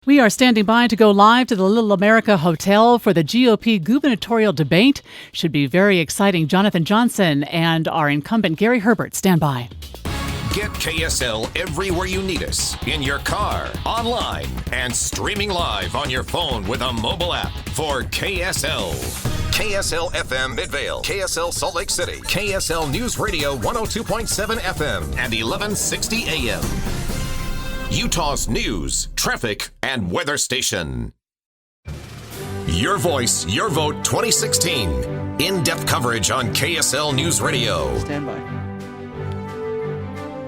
We are standing by to go live to the Little America Hotel for the GOP gubernatorial debate. Should be very exciting. Jonathan Johnson and our incumbent Gary Herbert stand by. Get KSL everywhere you need us, in your car, online, and streaming live on your phone with a mobile app for KSL. KSL FM Midvale, KSL Salt Lake City, KSL News Radio 102.7 FM and 1160 AM. Utah's news, traffic, and weather station. Your voice, your vote 2016. In-depth coverage on KSL News Radio. Stand by.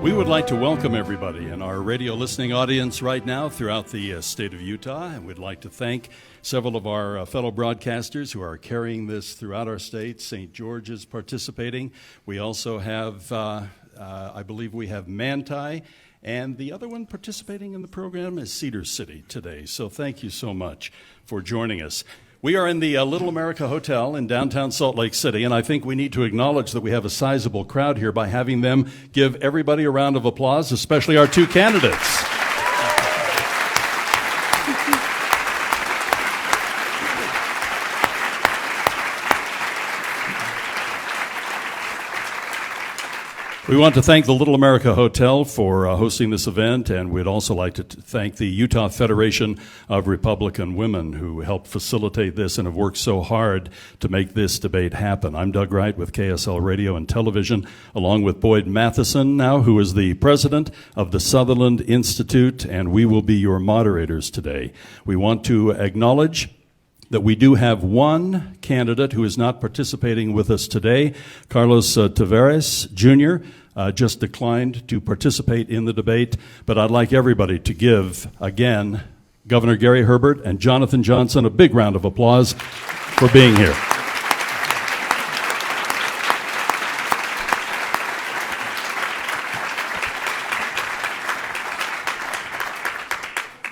We would like to welcome everybody in our radio listening audience right now throughout the state of Utah, and we'd like to thank several of our fellow broadcasters who are carrying this throughout our state. St. George is participating. We also have, I believe we have Manti, and the other one participating in the program is Cedar City today. So thank you so much for joining us. We are in the Little America Hotel in downtown Salt Lake City, and I think we need to acknowledge that we have a sizable crowd here by having them give everybody a round of applause, especially our two candidates. We want to thank the Little America Hotel for hosting this event, and we'd also like to thank the Utah Federation of Republican Women who helped facilitate this and have worked so hard to make this debate happen. I'm Doug Wright with KSL Radio and Television, along with Boyd Matheson now, who is the president of the Sutherland Institute, and we will be your moderators today. We want to acknowledge that we do have one candidate who is not participating with us today. Carlos Tavares, Jr., just declined to participate in the debate, but I'd like everybody to give, again, Governor Gary Herbert and Jonathan Johnson a big round of applause for being here.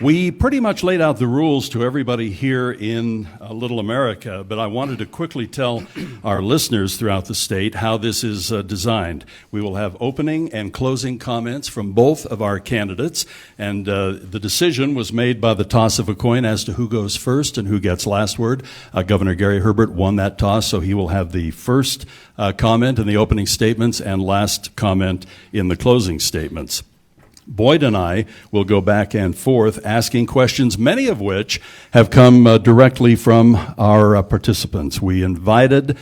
We pretty much laid out the rules to everybody here in Little America, but I wanted to quickly tell our listeners throughout the state how this is designed. We will have opening and closing comments from both of our candidates, and the decision was made by the toss of a coin as to who goes first and who gets last word. Governor Gary Herbert won that toss, so he will have the first comment in the opening statements and last comment in the closing statements. Boyd and I will go back and forth asking questions, many of which have come directly from our participants. We invited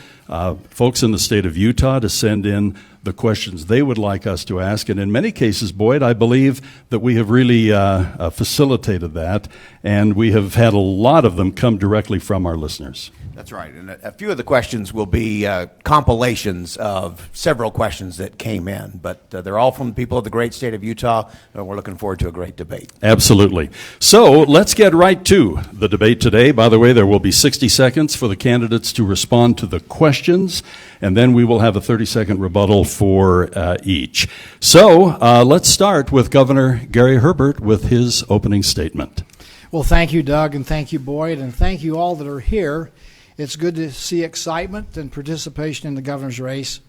folks in the state of Utah to send in the questions they would like us to ask. And in many cases, Boyd, I believe that we have really facilitated that, and we have had a lot of them come directly from our listeners. That's right, and a few of the questions will be compilations of several questions that came in, but they're all from the people of the great state of Utah, and we're looking forward to a great debate. Absolutely. So let's get right to the debate today. By the way, there will be 60 seconds for the candidates to respond to the questions, and then we will have a 30-second rebuttal for each. So let's start with Governor Gary Herbert with his opening statement. Well, thank you, Doug, and thank you, Boyd, and thank you all that are here. It's good to see excitement and participation in the governor's race.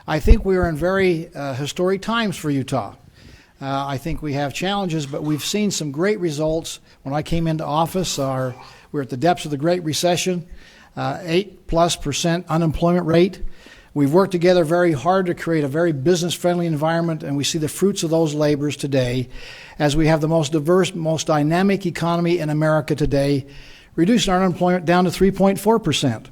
I think we are in very historic times for Utah. I think we have challenges, but we've seen some great results. When I came into office, we're at the depths of the Great Recession, 8+% unemployment rate. We've worked together very hard to create a very business-friendly environment, and we see the fruits of those labors today as we have the most diverse, most dynamic economy in America today, reducing our unemployment down to 3.4%.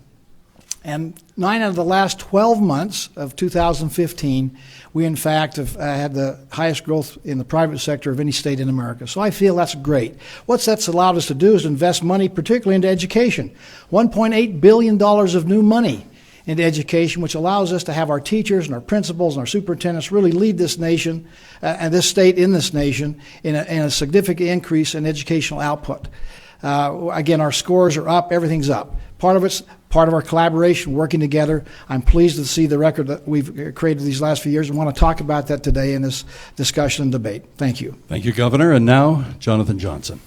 And 9 out of the last 12 months of 2015, we in fact have had the highest growth in the private sector of any state in America. So I feel that's great. What that's allowed us to do is invest money, particularly into education. $1.8 billion of new money into education, which allows us to have our teachers and our principals and our superintendents really lead this nation and this state in this nation in a significant increase in educational output. Again, our scores are up, everything's up. Part of it's part of our collaboration, working together. I'm pleased to see the record that we've created these last few years and want to talk about that today in this discussion and debate. Thank you. Thank you, Governor. And now, Jonathan Johnson.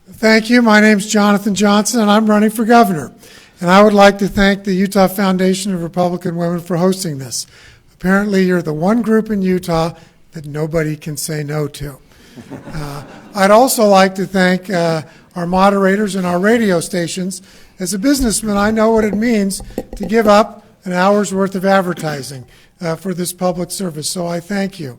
Thank you. My name's Jonathan Johnson, and I'm running for governor. And I would like to thank the Utah Foundation of Republican Women for hosting this. Apparently, you're the one group in Utah that nobody can say no to. I'd also like to thank our moderators and our radio stations. As a businessman, I know what it means to give up an hour's worth of advertising for this public service, so I thank you.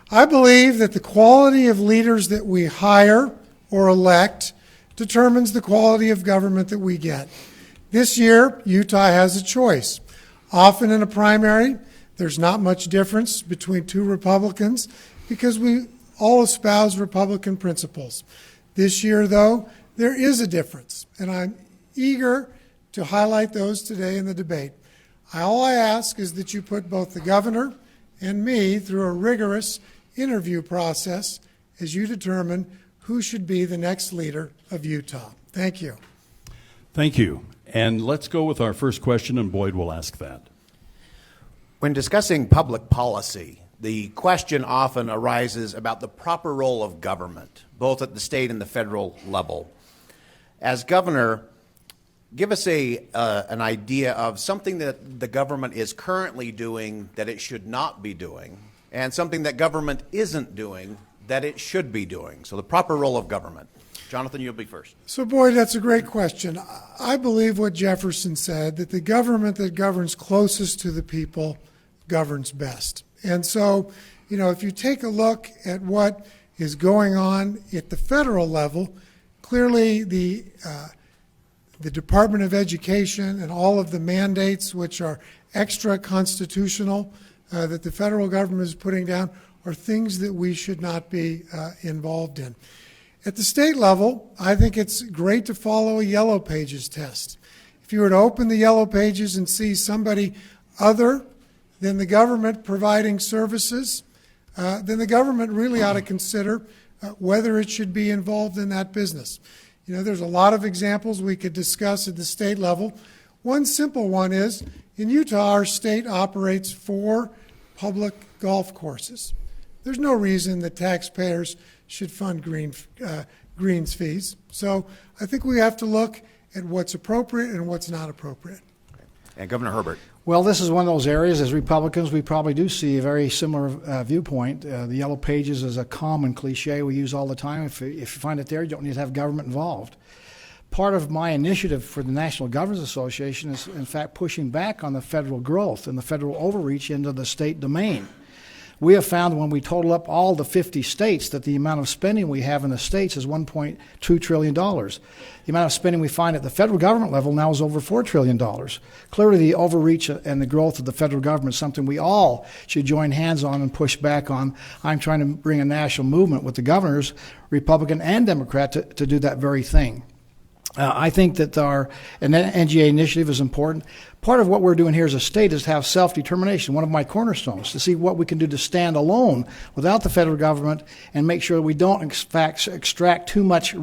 I believe that the quality of leaders that we hire or elect determines the quality of government that we get. This year, Utah has a choice. Often in a primary, there's not much difference between two Republicans because we all espouse Republican principles. This year, though, there is a difference, and I'm eager to highlight those today in the debate. All I ask is that you put both the governor and me through a rigorous interview process as you determine who should be the next leader of Utah. Thank you. Thank you. And let's go with our first question, and Boyd will ask that. When discussing public policy, the question often arises about the proper role of government, both at the state and the federal level. As governor, give us an idea of something that the government is currently doing that it should not be doing, and something that government isn't doing that it should be doing. So the proper role of government. Jonathan, you'll be first. So, Boyd, that's a great question. I believe what Jefferson said, that the government that governs closest to the people governs best. And so, if you take a look at what is going on at the federal level, clearly the Department of Education and all of the mandates which are extra constitutional that the federal government is putting down are things that we should not be involved in. At the state level, I think it's great to follow a Yellow Pages test. If you were to open the Yellow Pages and see somebody other than the government providing services, then the government really ought to consider whether it should be involved in that business. There's a lot of examples we could discuss at the state level. One simple one is, in Utah, our state operates 4 public golf courses. There's no reason that taxpayers should fund greens fees. So I think we have to look at what's appropriate and what's not appropriate. And Governor Herbert. Well, this is one of those areas, as Republicans, we probably do see a very similar viewpoint. The Yellow Pages is a common cliche we use all the time. If you find it there, you don't need to have government involved. Part of my initiative for the National Governors Association is, in fact, pushing back on the federal growth and the federal overreach into the state domain. We have found when we total up all the 50 states that the amount of spending we have in the states is $1.2 trillion. The amount of spending we find at the federal government level now is over $4 trillion. Clearly the overreach and the growth of the federal government is something we all should join hands on and push back on. I'm trying to bring a national movement with the governors, Republican and Democrat, to do that very thing. I think that our NGA initiative is important. Part of what we're doing here as a state is to have self-determination, one of my cornerstones, to see what we can do to stand alone without the federal government and make sure we don't, in fact, extract too much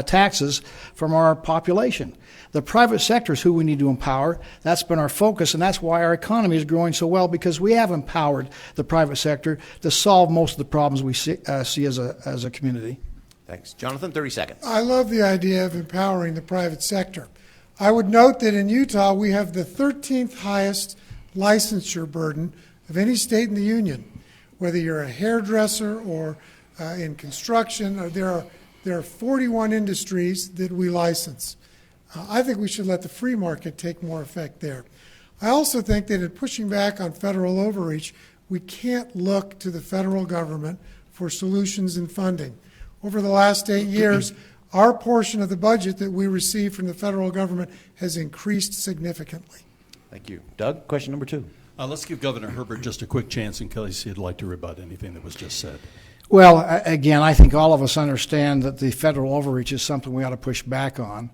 taxes from our population. The private sector is who we need to empower. That's been our focus, and that's why our economy is growing so well, because we have empowered the private sector to solve most of the problems we see as a community. Thanks. Jonathan, 30 seconds. I love the idea of empowering the private sector. I would note that in Utah, we have the 13th highest licensure burden of any state in the union. Whether you're a hairdresser or in construction, there are 41 industries that we license. I think we should let the free market take more effect there. I also think that in pushing back on federal overreach, we can't look to the federal government for solutions and funding. Over the last 8 years, our portion of the budget that we receive from the federal government has increased significantly. Thank you. Doug, question number 2. Let's give Governor Herbert just a quick chance in case he'd like to rebut anything that was just said. Well, again, I think all of us understand that the federal overreach is something we ought to push back on.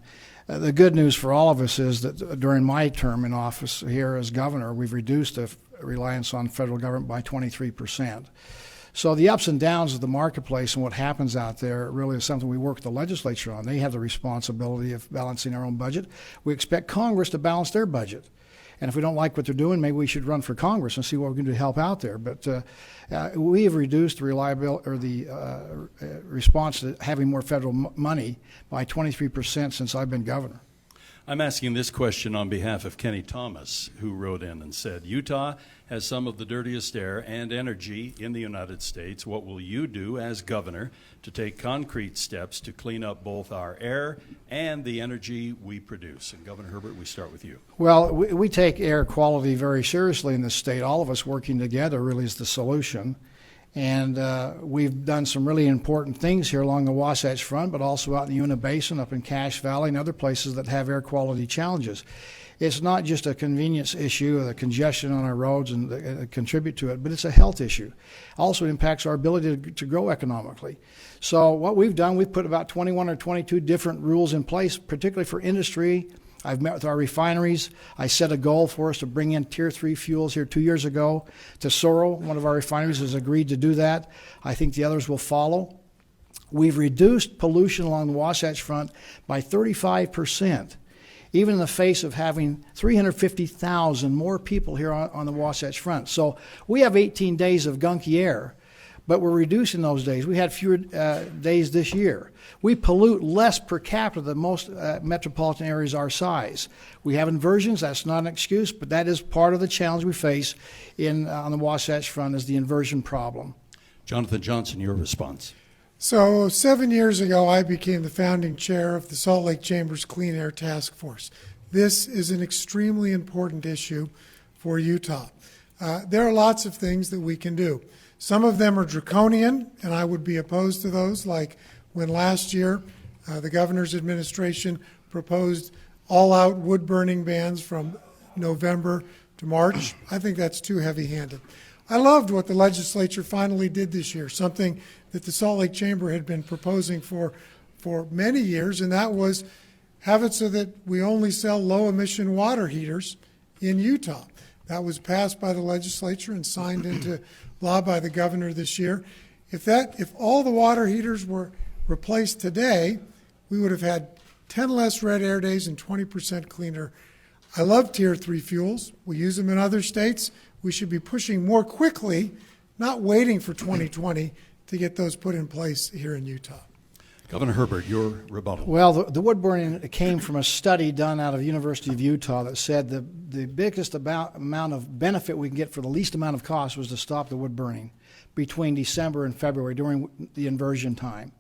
The good news for all of us is that during my term in office here as governor, we've reduced the reliance on federal government by 23%. So the ups and downs of the marketplace and what happens out there really is something we work with the legislature on. They have the responsibility of balancing our own budget. We expect Congress to balance their budget. And if we don't like what they're doing, maybe we should run for Congress and see what we can do to help out there. But we have reduced the reliability or the response to having more federal money by 23% since I've been governor. I'm asking this question on behalf of Kenny Thomas, who wrote in and said, Utah has some of the dirtiest air and energy in the United States. What will you do as governor to take concrete steps to clean up both our air and the energy we produce? And Governor Herbert, we start with you. Well, we take air quality very seriously in this state. All of us working together really is the solution. And we've done some really important things here along the Wasatch Front, but also out in the Una Basin, up in Cache Valley, and other places that have air quality challenges. It's not just a convenience issue or the congestion on our roads and contribute to it, but it's a health issue. Also, it impacts our ability to grow economically. So what we've done, we've put about 21 or 22 different rules in place, particularly for industry. I've met with our refineries. I set a goal for us to bring in Tier 3 fuels here 2 years ago. Tesoro, one of our refineries, has agreed to do that. I think the others will follow. We've reduced pollution along the Wasatch Front by 35%, even in the face of having 350,000 more people here on the Wasatch Front. So we have 18 days of gunky air, but we're reducing those days. We had fewer days this year. We pollute less per capita than most metropolitan areas our size. We have inversions. That's not an excuse, but that is part of the challenge we face on the Wasatch Front is the inversion problem. Jonathan Johnson, your response. So 7 years ago, I became the founding chair of the Salt Lake Chamber's Clean Air Task Force. This is an extremely important issue for Utah. There are lots of things that we can do. Some of them are draconian, and I would be opposed to those, like when last year the governor's administration proposed all-out wood-burning bans from November to March. I think that's too heavy-handed. I loved what the legislature finally did this year, something that the Salt Lake Chamber had been proposing for many years, and that was have it so that we only sell low-emission water heaters in Utah. That was passed by the legislature and signed into law by the governor this year. If all the water heaters were replaced today, we would have had 10 less red air days and 20% cleaner. I love Tier 3 fuels. We use them in other states. We should be pushing more quickly, not waiting for 2020 to get those put in place here in Utah. Governor Herbert, your rebuttal. Well, the wood burning came from a study done out of the University of Utah that said the biggest amount of benefit we can get for the least amount of cost was to stop the wood burning between December and February during the inversion time,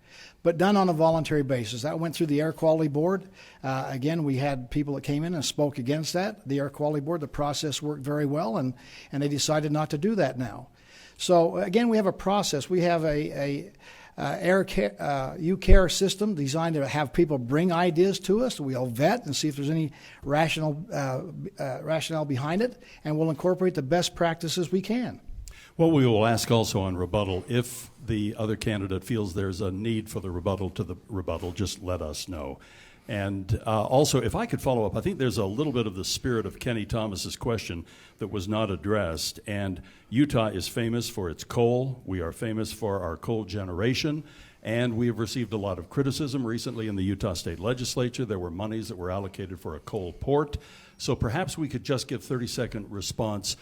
but done on a voluntary basis. That went through the Air Quality Board. Again, we had people that came in and spoke against that. The Air Quality Board, the process worked very well, and they decided not to do that now. So, again, we have a process. We have U-Care system designed to have people bring ideas to us. We'll vet and see if there's any rationale behind it, and we'll incorporate the best practices we can. Well, we will ask also on rebuttal, if the other candidate feels there's a need for the rebuttal, just let us know. And also, if I could follow up, I think there's a little bit of the spirit of Kenny Thomas's question that was not addressed. And Utah is famous for its coal. We are famous for our coal generation. And we have received a lot of criticism recently in the Utah State Legislature. There were monies that were allocated for a coal port. So perhaps we could just give 30-second response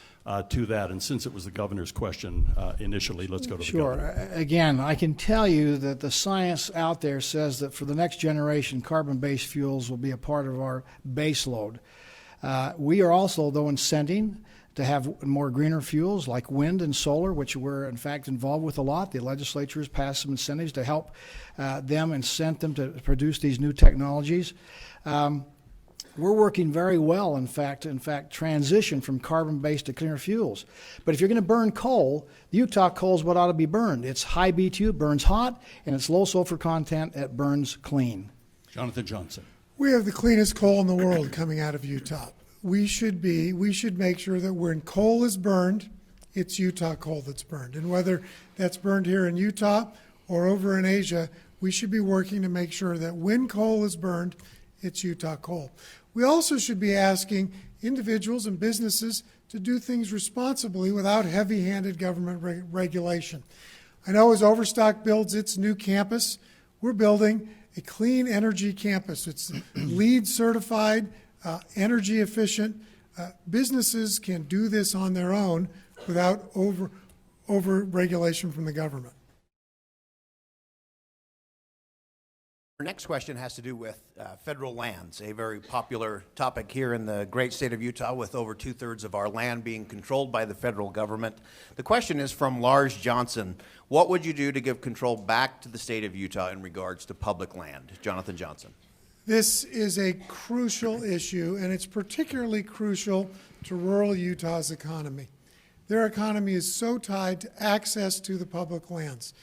to that. And since it was the governor's question initially, let's go to the governor. Sure. Again, I can tell you that the science out there says that for the next generation, carbon-based fuels will be a part of our base load. We are also, though, incenting to have more greener fuels like wind and solar, which we're, in fact, involved with a lot. The legislature has passed some incentives to help them incent them to produce these new technologies. We're working very well, in fact, transition from carbon-based to cleaner fuels. But if you're going to burn coal, Utah coal is what ought to be burned. It's high BTU, it burns hot, and it's low sulfur content, it burns clean. Jonathan Johnson. We have the cleanest coal in the world coming out of Utah. We should make sure that when coal is burned, it's Utah coal that's burned. And whether that's burned here in Utah or over in Asia, we should be working to make sure that when coal is burned, it's Utah coal. We also should be asking individuals and businesses to do things responsibly without heavy-handed government regulation. I know as Overstock builds its new campus, we're building a clean energy campus. It's LEED certified, energy efficient. Businesses can do this on their own without over regulation from the government. Our next question has to do with federal lands, a very popular topic here in the great state of Utah, with over 2/3 of our land being controlled by the federal government. The question is from Lars Johnson. What would you do to give control back to the state of Utah in regards to public land? Jonathan Johnson. This is a crucial issue, and it's particularly crucial to rural Utah's economy. Their economy is so tied to access to the public lands.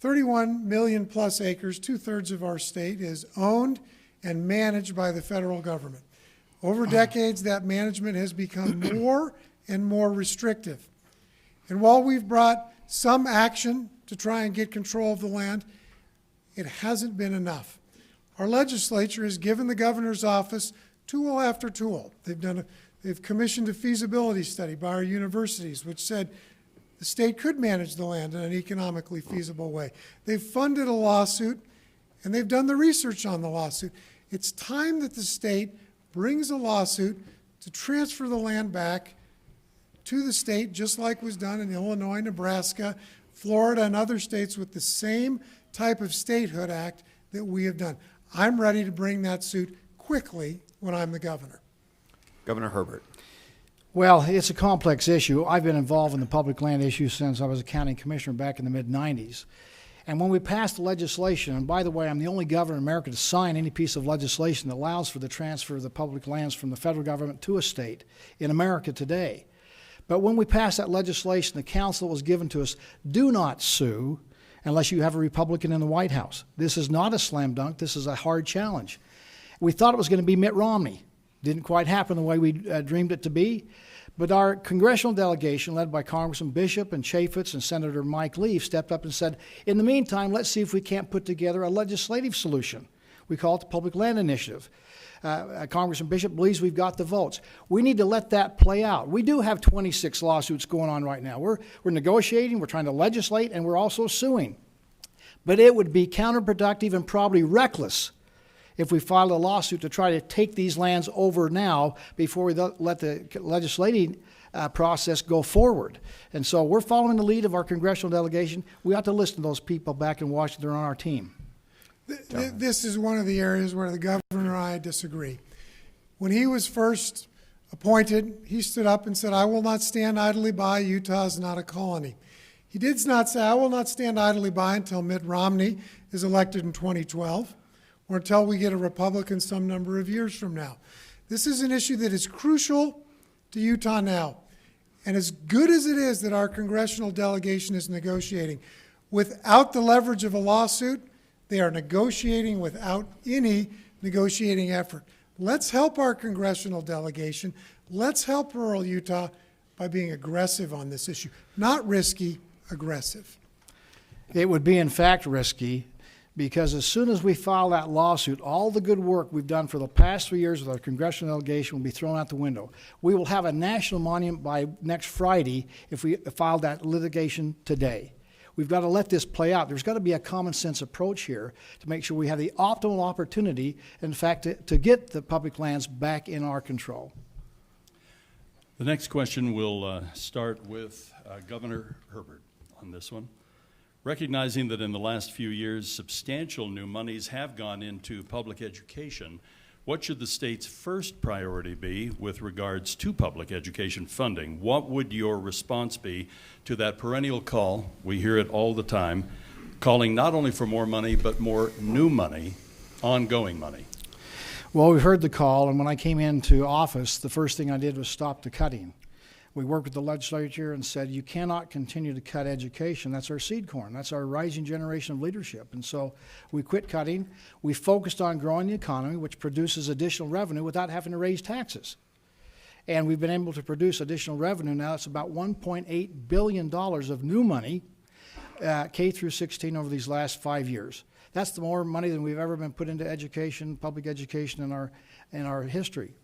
31 million plus acres, 2/3 of our state, is owned and managed by the federal government. Over decades, that management has become more and more restrictive. And while we've brought some action to try and get control of the land, it hasn't been enough. Our legislature has given the governor's office tool after tool. They've commissioned a feasibility study by our universities, which said the state could manage the land in an economically feasible way. They've funded a lawsuit, and they've done the research on the lawsuit. It's time that the state brings a lawsuit to transfer the land back to the state, just like was done in Illinois, Nebraska, Florida, and other states with the same type of statehood act that we have done. I'm ready to bring that suit quickly when I'm the governor. Governor Herbert. Well, it's a complex issue. I've been involved in the public land issue since I was a county commissioner back in the mid-90s. And when we passed the legislation, and by the way, I'm the only governor in America to sign any piece of legislation that allows for the transfer of the public lands from the federal government to a state in America today. But when we passed that legislation, the counsel was given to us, do not sue unless you have a Republican in the White House. This is not a slam dunk. This is a hard challenge. We thought it was going to be Mitt Romney. Didn't quite happen the way we dreamed it to be. But our congressional delegation, led by Congressman Bishop and Chaffetz and Senator Mike Leaf, stepped up and said, in the meantime, let's see if we can't put together a legislative solution. We call it the Public Land Initiative. Congressman Bishop believes we've got the votes. We need to let that play out. We do have 26 lawsuits going on right now. We're negotiating, we're trying to legislate, and we're also suing. But it would be counterproductive and probably reckless if we filed a lawsuit to try to take these lands over now before we let the legislating process go forward. And so we're following the lead of our congressional delegation. We ought to listen to those people back in Washington on our team. This is one of the areas where the governor and I disagree. When he was first appointed, he stood up and said, I will not stand idly by. Utah is not a colony. He did not say, I will not stand idly by until Mitt Romney is elected in 2012. Or until we get a Republican some number of years from now. This is an issue that is crucial to Utah now. And as good as it is that our congressional delegation is negotiating, without the leverage of a lawsuit, they are negotiating without any negotiating effort. Let's help our congressional delegation. Let's help rural Utah by being aggressive on this issue. Not risky, aggressive. It would be, in fact, risky, because as soon as we file that lawsuit, all the good work we've done for the past 3 years with our congressional delegation will be thrown out the window. We will have a national monument by next Friday if we file that litigation today. We've got to let this play out. There's got to be a common sense approach here to make sure we have the optimal opportunity, in fact, to get the public lands back in our control. The next question will start with Governor Herbert on this one. Recognizing that in the last few years, substantial new monies have gone into public education, what should the state's first priority be with regards to public education funding? What would your response be to that perennial call? We hear it all the time, calling not only for more money, but more new money, ongoing money. Well, we heard the call, and when I came into office, the first thing I did was stop the cutting. We worked with the legislature and said, you cannot continue to cut education. That's our seed corn. That's our rising generation of leadership. And so we quit cutting. We focused on growing the economy, which produces additional revenue without having to raise taxes. And we've been able to produce additional revenue now. It's about $1.8 billion of new money, K through 16, over these last 5 years. That's the more money than we've ever been put into education, public education in our history.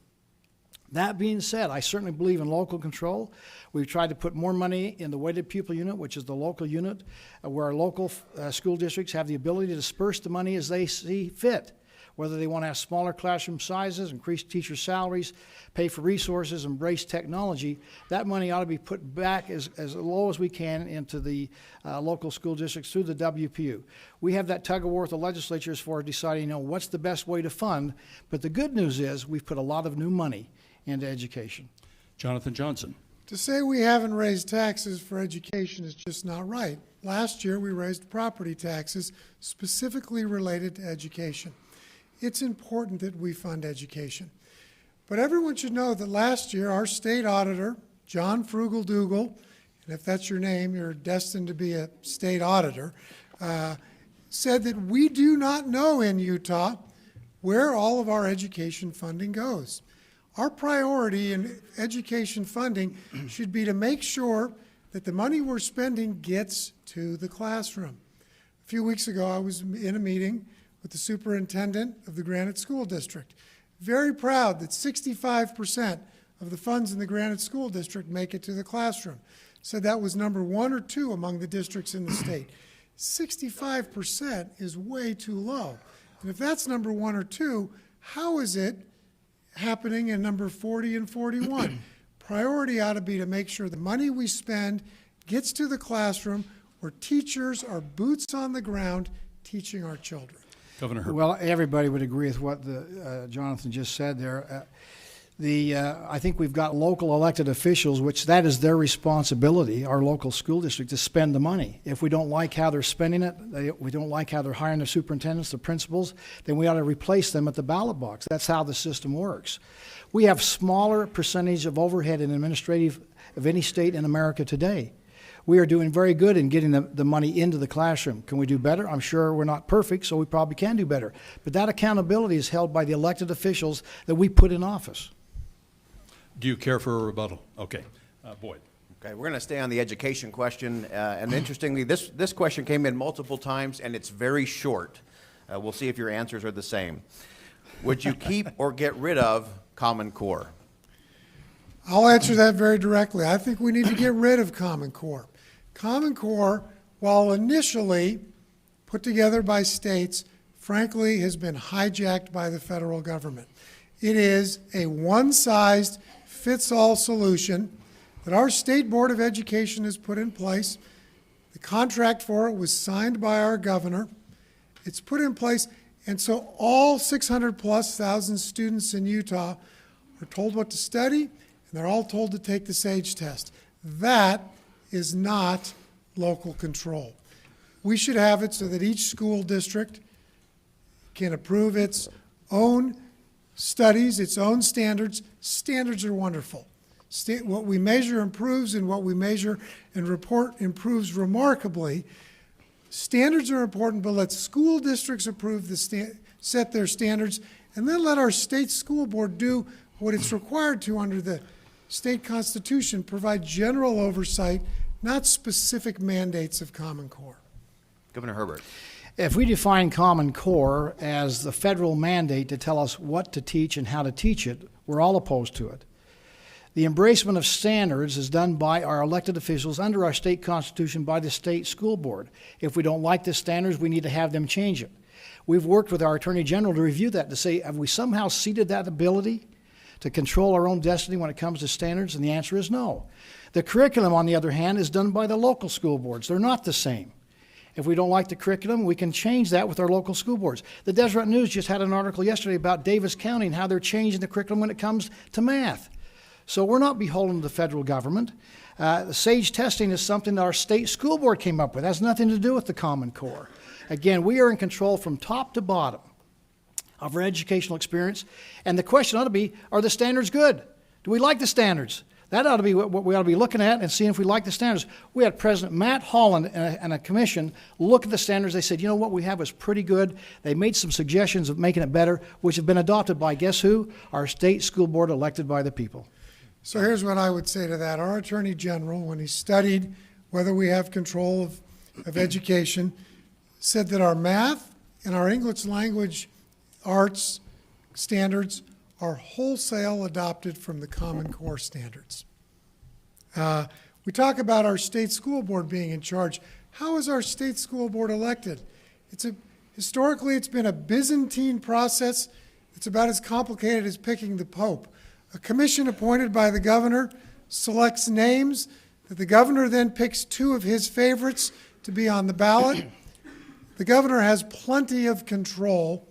That being said, I certainly believe in local control. We've tried to put more money in the weighted pupil unit, which is the local unit, where our local school districts have the ability to disperse the money as they see fit. whether they want to have smaller classroom sizes, increase teacher salaries, pay for resources, embrace technology, that money ought to be put back as low as we can into the local school districts through the WPU. We have that tug of war with the legislatures for deciding, what's the best way to fund. But the good news is we've put a lot of new money into education. Jonathan Johnson. To say we haven't raised taxes for education is just not right. Last year we raised property taxes specifically related to education. It's important that we fund education. But everyone should know that last year our state auditor, John Frugal Dougal, and if that's your name, you're destined to be a state auditor, said that we do not know in Utah where all of our education funding goes. Our priority in education funding should be to make sure that the money we're spending gets to the classroom. A few weeks ago, I was in a meeting with the superintendent of the Granite School District. Very proud that 65% of the funds in the Granite School District make it to the classroom. Said that was number 1 or 2 among the districts in the state. 65% is way too low. And if that's number 1 or 2, how is it happening in number 40 and 41? Priority ought to be to make sure the money we spend gets to the classroom where teachers are boots on the ground teaching our children. Governor Herbert. Well, everybody would agree with what Jonathan just said there. I think we've got local elected officials, which that is their responsibility, our local school district, to spend the money. If we don't like how they're spending it, we don't like how they're hiring the superintendents, the principals, then we ought to replace them at the ballot box. That's how the system works. We have smaller percentage of overhead and administrative of any state in America today. We are doing very good in getting the money into the classroom. Can we do better? I'm sure we're not perfect, so we probably can do better. But that accountability is held by the elected officials that we put in office. Do you care for a rebuttal? Okay. Boyd. Okay, we're going to stay on the education question. And interestingly, this question came in multiple times, and it's very short. We'll see if your answers are the same. Would you keep or get rid of Common Core? I'll answer that very directly. I think we need to get rid of Common Core. Common Core, while initially put together by states, frankly has been hijacked by the federal government. It is a one-size-fits-all solution that our State Board of Education has put in place. The contract for it was signed by our governor. It's put in place, and so all 600,000+ students in Utah are told what to study, and they're all told to take the SAGE test. That is not local control. We should have it so that each school district can approve its own studies, its own standards. Standards are wonderful. What we measure improves, and what we measure and report improves remarkably. Standards are important, but let school districts approve set their standards, and then let our state school board do what it's required to under the state constitution, provide general oversight, not specific mandates of Common Core. Governor Herbert. If we define Common Core as the federal mandate to tell us what to teach and how to teach it, we're all opposed to it. The embracement of standards is done by our elected officials under our state constitution by the state school board. If we don't like the standards, we need to have them change it. We've worked with our Attorney General to review that, to say, have we somehow ceded that ability to control our own destiny when it comes to standards? And the answer is no. The curriculum, on the other hand, is done by the local school boards. They're not the same. If we don't like the curriculum, we can change that with our local school boards. The Deseret News just had an article yesterday about Davis County and how they're changing the curriculum when it comes to math. So we're not beholden to the federal government. The SAGE testing is something that our state school board came up with. It has nothing to do with the Common Core. Again, we are in control from top to bottom of our educational experience. And the question ought to be, are the standards good? Do we like the standards? That ought to be what we ought to be looking at and seeing if we like the standards. We had President Matt Holland and a commission look at the standards. They said, you know what we have is pretty good. They made some suggestions of making it better, which have been adopted by, guess who? Our state school board elected by the people. So here's what I would say to that. Our Attorney General, when he studied whether we have control of education, said that our math and our English language arts standards are wholesale adopted from the Common Core standards. We talk about our state school board being in charge. How is our state school board elected? Historically, it's been a Byzantine process. It's about as complicated as picking the Pope. A commission appointed by the governor selects names that the governor then picks 2 of his favorites to be on the ballot. The governor has plenty of control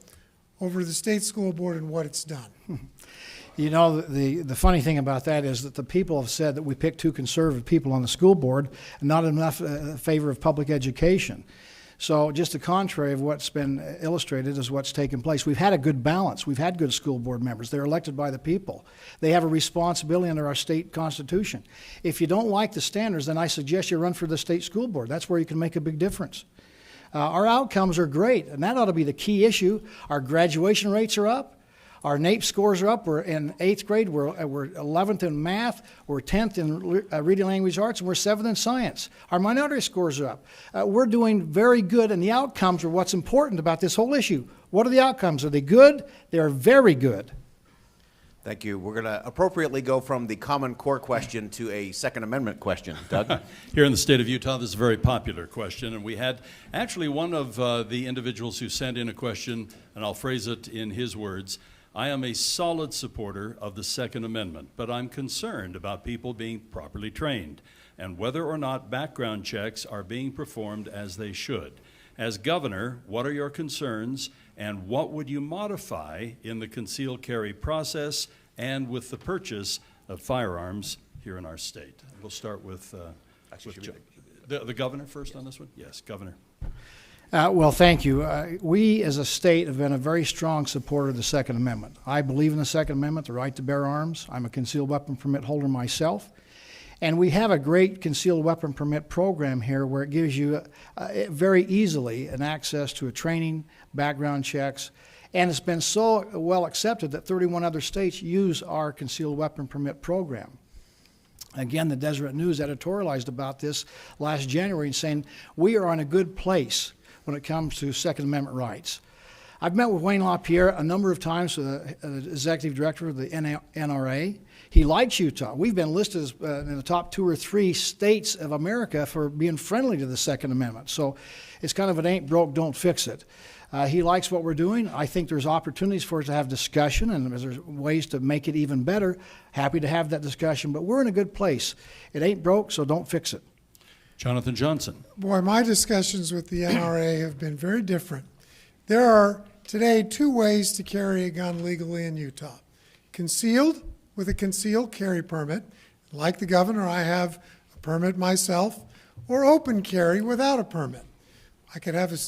over the state school board and what it's done. You know, the funny thing about that is that the people have said that we picked 2 conservative people on the school board and not enough in favor of public education. So just the contrary of what's been illustrated is what's taken place. We've had a good balance. We've had good school board members. They're elected by the people. They have a responsibility under our state constitution. If you don't like the standards, then I suggest you run for the state school board. That's where you can make a big difference. Our outcomes are great, and that ought to be the key issue. Our graduation rates are up. Our NAEP scores are up. We're in 8th grade. We're 11th in math. We're 10th in reading language arts, and we're 7th in science. Our minority scores are up. We're doing very good, and the outcomes are what's important about this whole issue. What are the outcomes? Are they good? They are very good. Thank you. We're going to appropriately go from the Common Core question to a Second Amendment question. Doug? Here in the state of Utah, this is a very popular question, and we had actually one of the individuals who sent in a question, and I'll phrase it in his words. I am a solid supporter of the Second Amendment, but I'm concerned about people being properly trained and whether or not background checks are being performed as they should. As governor, what are your concerns, and what would you modify in the concealed carry process and with the purchase of firearms here in our state? We'll start with the governor first on this one. Yes, Governor. Well, thank you. We as a state have been a very strong supporter of the Second Amendment. I believe in the Second Amendment, the right to bear arms. I'm a concealed weapon permit holder myself. And we have a great concealed weapon permit program here where it gives you very easily an access to a training, background checks, and it's been so well accepted that 31 other states use our concealed weapon permit program. Again, the Deseret News editorialized about this last January and saying we are in a good place when it comes to Second Amendment rights. I've met with Wayne LaPierre a number of times, the executive director of the NRA. He likes Utah. We've been listed as in the top 2 or 3 states of America for being friendly to the Second Amendment. So it's kind of an ain't broke, don't fix it. He likes what we're doing. I think there's opportunities for us to have discussion, and there's ways to make it even better. Happy to have that discussion, but we're in a good place. It ain't broke, so don't fix it. Jonathan Johnson. Boy, my discussions with the NRA have been very different. There are today 2 ways to carry a gun legally in Utah. Concealed with a concealed carry permit. Like the governor, I have a permit myself, or open carry without a permit. I could have a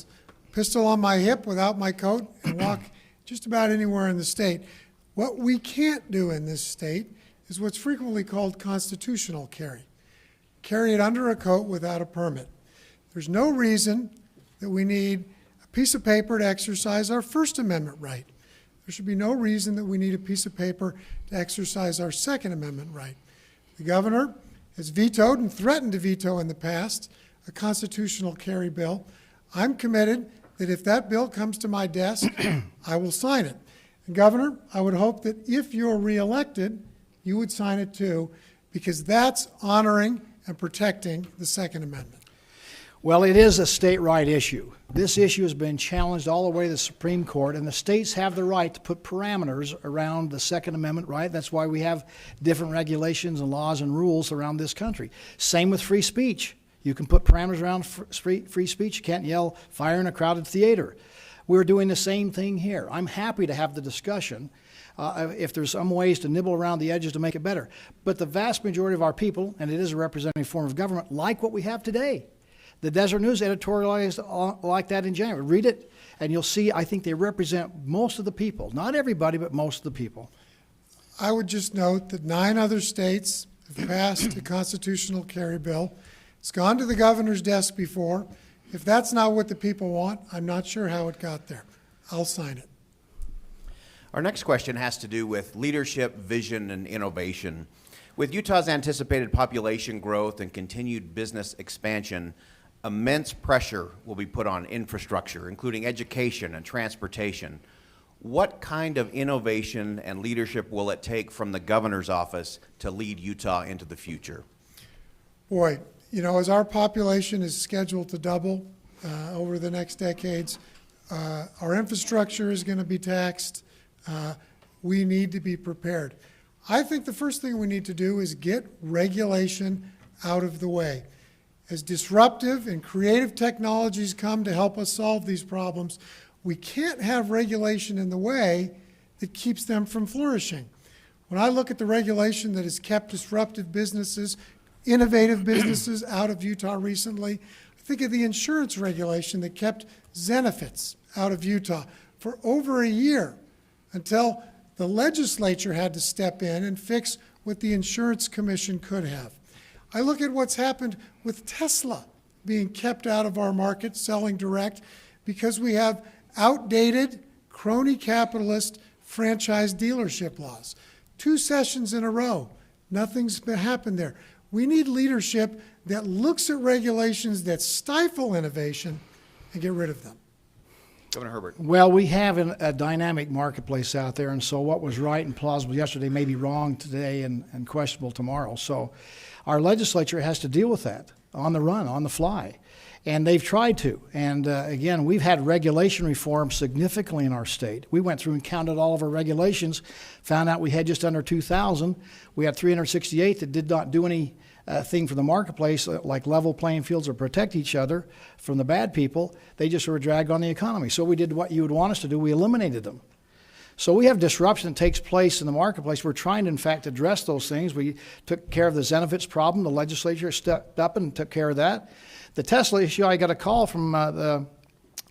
pistol on my hip without my coat and walk just about anywhere in the state. What we can't do in this state is what's frequently called constitutional carry. Carry it under a coat without a permit. There's no reason that we need a piece of paper to exercise our First Amendment right. There should be no reason that we need a piece of paper to exercise our Second Amendment right. The governor has vetoed and threatened to veto in the past a constitutional carry bill. I'm committed that if that bill comes to my desk, I will sign it. And Governor, I would hope that if you're reelected, you would sign it too, because that's honoring and protecting the Second Amendment. Well, it is a state right issue. This issue has been challenged all the way to the Supreme Court, and the states have the right to put parameters around the Second Amendment right. That's why we have different regulations and laws and rules around this country. Same with free speech. You can put parameters around free speech. You can't yell fire in a crowded theater. We're doing the same thing here. I'm happy to have the discussion if there's some ways to nibble around the edges to make it better. But the vast majority of our people, and it is a representative form of government, like what we have today. The Deseret News editorialized like that in January. Read it, and you'll see I think they represent most of the people. Not everybody, but most of the people. I would just note that 9 other states have passed a constitutional carry bill. It's gone to the governor's desk before. If that's not what the people want, I'm not sure how it got there. I'll sign it. Our next question has to do with leadership, vision, and innovation. With Utah's anticipated population growth and continued business expansion, immense pressure will be put on infrastructure, including education and transportation. What kind of innovation and leadership will it take from the governor's office to lead Utah into the future? Boy, you know, as our population is scheduled to double over the next decades, Our infrastructure is going to be taxed. We need to be prepared. I think the first thing we need to do is get regulation out of the way. As disruptive and creative technologies come to help us solve these problems, we can't have regulation in the way that keeps them from flourishing. When I look at the regulation that has kept disruptive businesses, innovative businesses out of Utah recently, I think of the insurance regulation that kept Zenefits out of Utah for over a year until the legislature had to step in and fix what the Insurance Commission could have. I look at what's happened with Tesla being kept out of our market, selling direct, because we have outdated, crony capitalist franchise dealership laws. 2 sessions in a row, nothing's happened there. We need leadership that looks at regulations that stifle innovation and get rid of them. Governor Herbert. Well, we have a dynamic marketplace out there, and so what was right and plausible yesterday may be wrong today and questionable tomorrow. So our legislature has to deal with that on the run, on the fly. And they've tried to. And again, we've had regulation reform significantly in our state. We went through and counted all of our regulations, found out we had just under 2,000. We had 368 that did not do any thing for the marketplace, like level playing fields or protect each other from the bad people. They just were a drag on the economy. So we did what you would want us to do. We eliminated them. So we have disruption that takes place in the marketplace. We're trying to, in fact, address those things. We took care of the Zenefits problem. The legislature stepped up and took care of that. The Tesla issue, I got a call from the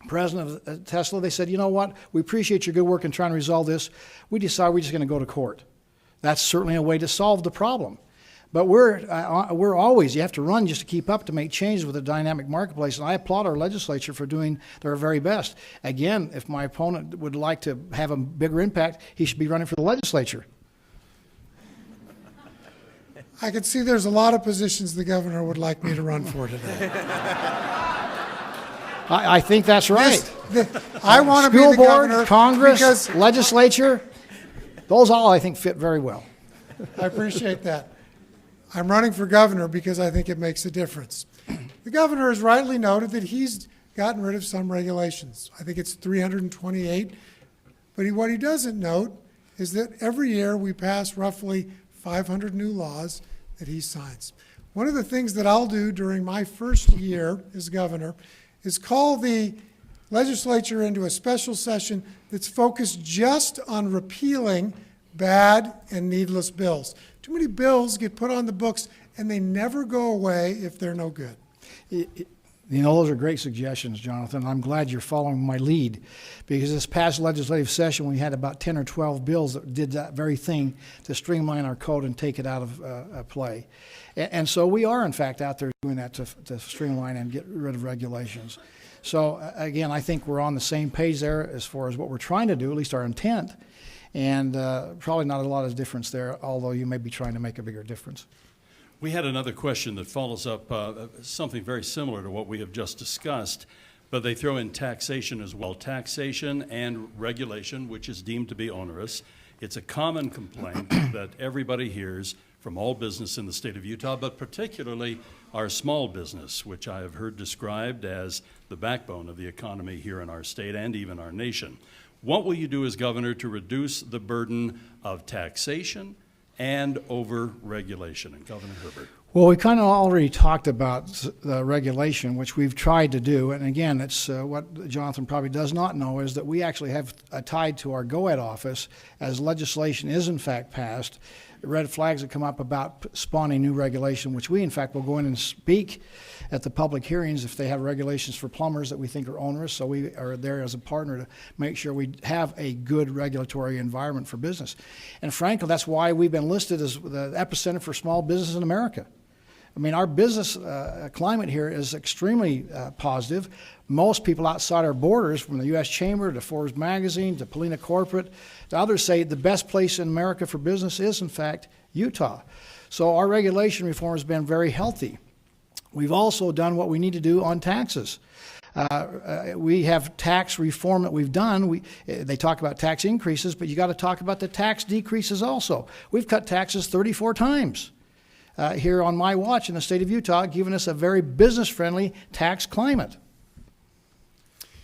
president of Tesla. They said, you know what, we appreciate your good work in trying to resolve this. We decided we're just going to go to court. That's certainly a way to solve the problem. But we're always, you have to run just to keep up to make changes with a dynamic marketplace. And I applaud our legislature for doing their very best. Again, if my opponent would like to have a bigger impact, he should be running for the legislature. I can see there's a lot of positions the governor would like me to run for today. I think that's right. I want to be the School board, governor, Congress, because legislature, those all I think fit very well. I appreciate that. I'm running for governor because I think it makes a difference. The governor has rightly noted that he's gotten rid of some regulations. I think it's 328. But what he doesn't note is that every year we pass roughly 500 new laws that he signs. One of the things that I'll do during my first year as governor is call the legislature into a special session that's focused just on repealing bad and needless bills. Too many bills get put on the books and they never go away if they're no good. You know, those are great suggestions, Jonathan. I'm glad you're following my lead, because this past legislative session we had about 10 or 12 bills that did that very thing to streamline our code and take it out of play. And so we are, in fact, out there doing that to streamline and get rid of regulations. So, again, I think we're on the same page there as far as what we're trying to do, at least our intent, and probably not a lot of difference there, although you may be trying to make a bigger difference. We had another question that follows up something very similar to what we have just discussed, but they throw in taxation as well. Taxation and regulation, which is deemed to be onerous. It's a common complaint that everybody hears from all business in the state of Utah, but particularly our small business, which I have heard described as the backbone of the economy here in our state and even our nation. What will you do as governor to reduce the burden of taxation and over regulation? And Governor Herbert. Well, we kind of already talked about the regulation, which we've tried to do. And again, it's what Jonathan probably does not know is that we actually have tied to our GOED office, as legislation is in fact passed, red flags that come up about spawning new regulation, which we in fact will go in and speak at the public hearings if they have regulations for plumbers that we think are onerous. So we are there as a partner to make sure we have a good regulatory environment for business. And frankly, that's why we've been listed as the epicenter for small business in America. I mean, our business climate here is extremely positive. Most people outside our borders, from the U.S. Chamber to Forbes Magazine to Polina Corporate to others, say the best place in America for business is, in fact, Utah. So our regulation reform has been very healthy. We've also done what we need to do on taxes. We have tax reform that we've done. They talk about tax increases, but you got to talk about the tax decreases also. We've cut taxes 34 times. Here on my watch in the state of Utah, giving us a very business-friendly tax climate.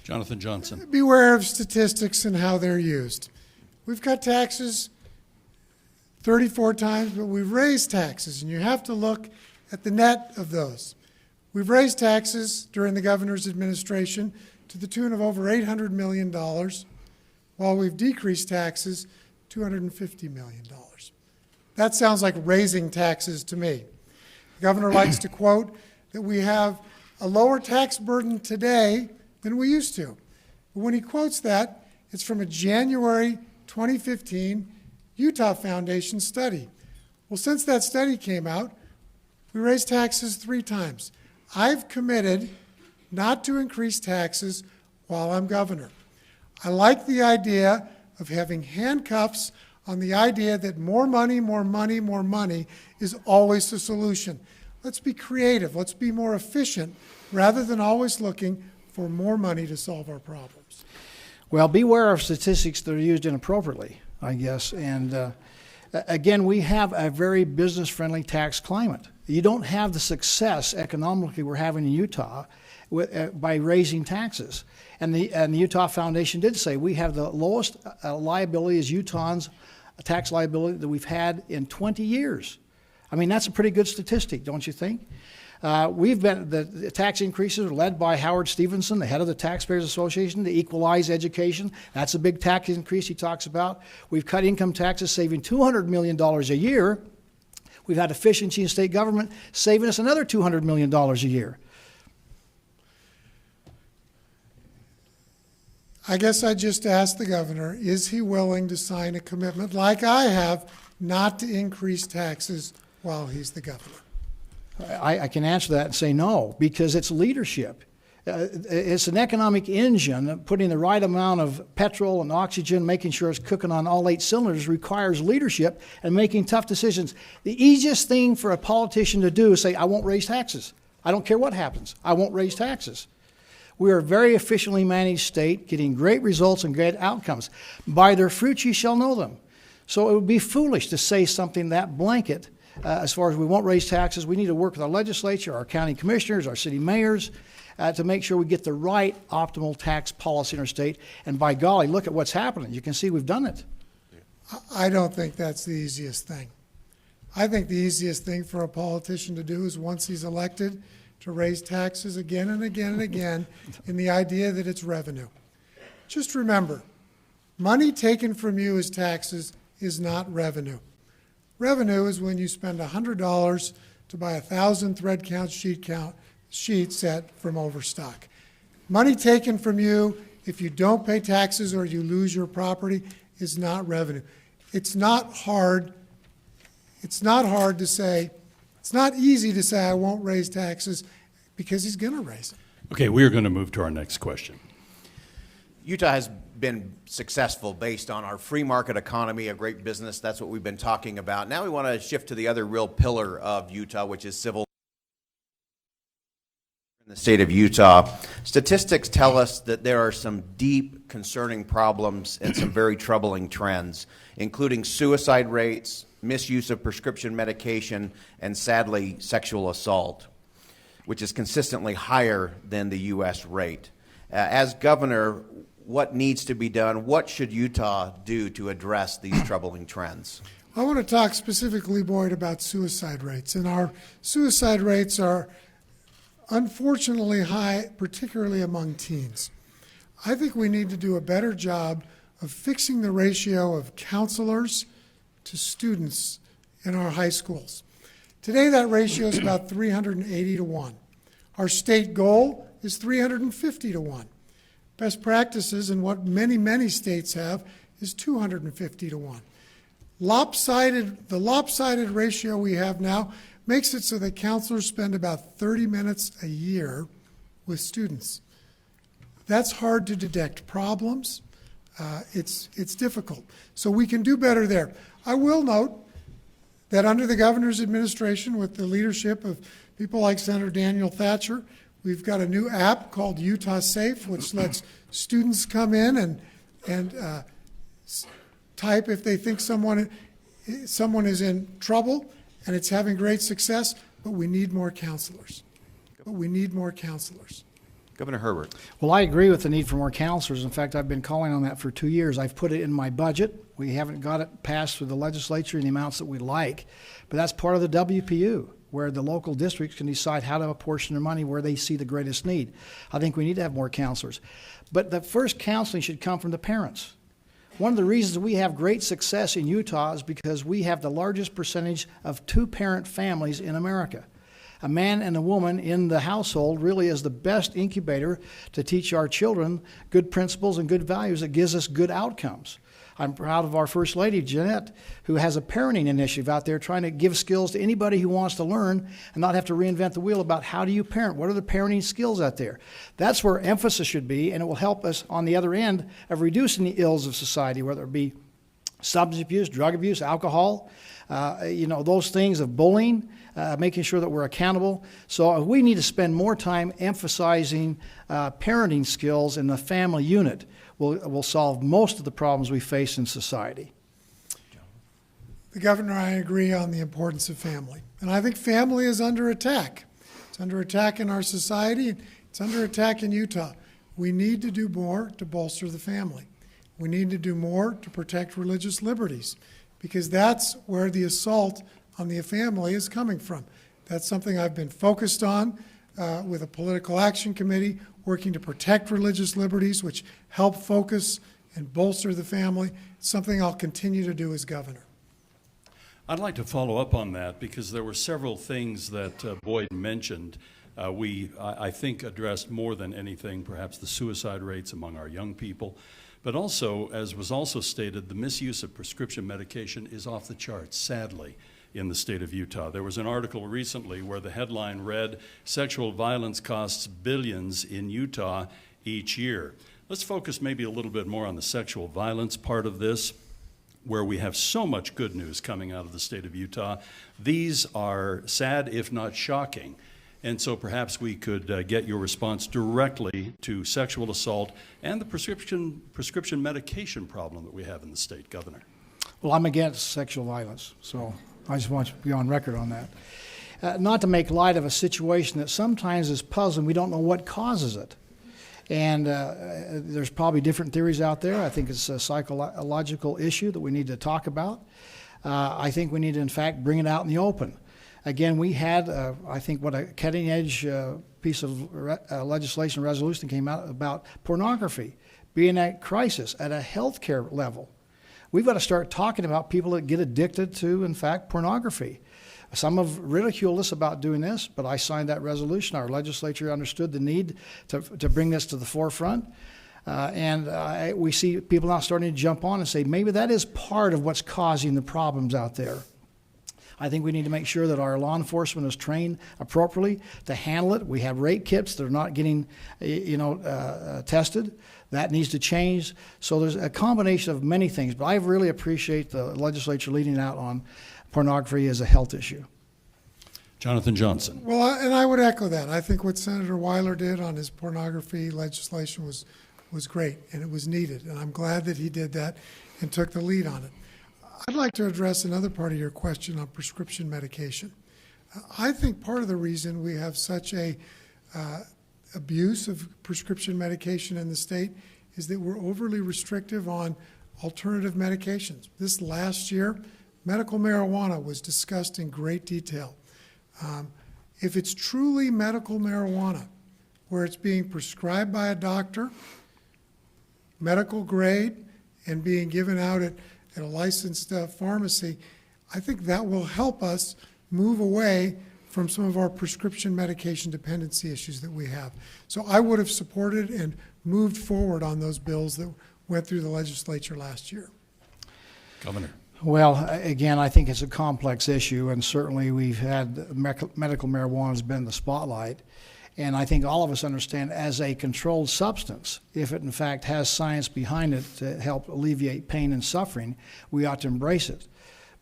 Jonathan Johnson. Beware of statistics and how they're used. We've cut taxes 34 times, but we've raised taxes, and you have to look at the net of those. We've raised taxes during the governor's administration to the tune of over $800 million, while we've decreased taxes $250 million. That sounds like raising taxes to me. The governor likes to quote that we have a lower tax burden today than we used to. But when he quotes that, it's from a January 2015 Utah Foundation study. Well, since that study came out, we raised taxes 3 times. I've committed not to increase taxes while I'm governor. I like the idea of having handcuffs on the idea that more money, more money, more money is always the solution. Let's be creative. Let's be more efficient rather than always looking for more money to solve our problems. Well, beware of statistics that are used inappropriately, I guess. And again, we have a very business-friendly tax climate. You don't have the success economically we're having in Utah by raising taxes. And the Utah Foundation did say we have the lowest liability as Utahns, tax liability that we've had in 20 years. I mean, that's a pretty good statistic, don't you think? The tax increases are led by Howard Stevenson, the head of the Taxpayers Association, to equalize education. That's a big tax increase he talks about. We've cut income taxes, saving $200 million a year. We've had efficiency in state government, saving us another $200 million a year. I guess I just asked the governor, is he willing to sign a commitment like I have not to increase taxes while he's the governor? I can answer that and say no, because it's leadership. It's an economic engine. Putting the right amount of petrol and oxygen, making sure it's cooking on all 8 cylinders requires leadership and making tough decisions. The easiest thing for a politician to do is say, I won't raise taxes. I don't care what happens. I won't raise taxes. We are a very efficiently managed state, getting great results and great outcomes. By their fruits you shall know them. So it would be foolish to say something that blanket. As far as we won't raise taxes, we need to work with our legislature, our county commissioners, our city mayors, to make sure we get the right optimal tax policy in our state. And by golly, look at what's happening. You can see we've done it. I don't think that's the easiest thing. I think the easiest thing for a politician to do is, once he's elected, to raise taxes again and again and again in the idea that it's revenue. Just remember, money taken from you as taxes is not revenue. Revenue is when you spend $100 to buy 1,000 thread count sheet set from Overstock. Money taken from you if you don't pay taxes or you lose your property is not revenue. It's not hard to say, it's not easy to say I won't raise taxes, because he's going to raise them. Okay, we are going to move to our next question. Utah has been successful based on our free market economy, a great business. That's what we've been talking about. Now we want to shift to the other real pillar of Utah, which is civil. In the state of Utah, statistics tell us that there are some deep concerning problems and some very troubling trends, including suicide rates, misuse of prescription medication, and sadly, sexual assault, which is consistently higher than the U.S. rate. As governor, what needs to be done? What should Utah do to address these troubling trends? I want to talk specifically, Boyd, about suicide rates. And our suicide rates are unfortunately high, particularly among teens. I think we need to do a better job of fixing the ratio of counselors to students in our high schools. Today, that ratio is about 380 to 1. Our state goal is 350 to 1. Best practices, and what many, many states have, is 250 to 1. The lopsided ratio we have now makes it so that counselors spend about 30 minutes a year with students. That's hard to detect problems. It's difficult. So we can do better there. I will note that under the governor's administration, with the leadership of people like Senator Daniel Thatcher, we've got a new app called Utah Safe, which lets students come in and type if they think someone is in trouble, and it's having great success. But we need more counselors. Governor Herbert. Well, I agree with the need for more counselors. In fact, I've been calling on that for 2 years. I've put it in my budget. We haven't got it passed through the legislature in the amounts that we like, but that's part of the WPU, where the local districts can decide how to apportion their money where they see the greatest need. I think we need to have more counselors. But the first counseling should come from the parents. One of the reasons we have great success in Utah is because we have the largest percentage of two-parent families in America. A man and a woman in the household really is the best incubator to teach our children good principles and good values that gives us good outcomes. I'm proud of our First Lady, Jeanette, who has a parenting initiative out there trying to give skills to anybody who wants to learn and not have to reinvent the wheel about how do you parent, what are the parenting skills out there. That's where emphasis should be, and it will help us on the other end of reducing the ills of society, whether it be substance abuse, drug abuse, alcohol, those things of bullying, making sure that we're accountable. So we need to spend more time emphasizing parenting skills in the family unit. Will solve most of the problems we face in society. The governor and I agree on the importance of family. And I think family is under attack. It's under attack in our society. It's under attack in Utah. We need to do more to bolster the family. We need to do more to protect religious liberties, because that's where the assault on the family is coming from. That's something I've been focused on with a political action committee, working to protect religious liberties, which help focus and bolster the family. It's something I'll continue to do as governor. I'd like to follow up on that because there were several things that Boyd mentioned. I think, addressed more than anything, perhaps the suicide rates among our young people. But also, as was also stated, the misuse of prescription medication is off the charts, sadly, in the state of Utah. There was an article recently where the headline read, "Sexual violence costs billions in Utah each year." Let's focus maybe a little bit more on the sexual violence part of this, where we have so much good news coming out of the state of Utah. These are sad, if not shocking. And so perhaps we could get your response directly to sexual assault and the prescription medication problem that we have in the state, Governor. Well, I'm against sexual violence, so I just want to be on record on that. Not to make light of a situation that sometimes is puzzling. We don't know what causes it. And there's probably different theories out there. I think it's a psychological issue that we need to talk about. I think we need to, in fact, bring it out in the open. Again, we had, I think, what a cutting-edge piece of legislation resolution came out about pornography being at crisis at a healthcare level. We've got to start talking about people that get addicted to, in fact, pornography. Some have ridiculed us about doing this, but I signed that resolution. Our legislature understood the need to bring this to the forefront. We see people now starting to jump on and say, maybe that is part of what's causing the problems out there. I think we need to make sure that our law enforcement is trained appropriately to handle it. We have rape kits that are not getting, tested. That needs to change. So there's a combination of many things, but I really appreciate the legislature leading out on pornography as a health issue. Jonathan Johnson. Well, and I would echo that. I think what Senator Weiler did on his pornography legislation was great, and it was needed, and I'm glad that he did that and took the lead on it. I'd like to address another part of your question on prescription medication. I think part of the reason we have such a abuse of prescription medication in the state is that we're overly restrictive on alternative medications. This last year, medical marijuana was discussed in great detail. If it's truly medical marijuana, where it's being prescribed by a doctor, medical grade, and being given out at a licensed pharmacy, I think that will help us move away from some of our prescription medication dependency issues that we have. So I would have supported and moved forward on those bills that went through the legislature last year. Governor. Well, again, I think it's a complex issue, and certainly we've had medical marijuana has been in the spotlight. And I think all of us understand as a controlled substance, if it in fact has science behind it to help alleviate pain and suffering, we ought to embrace it.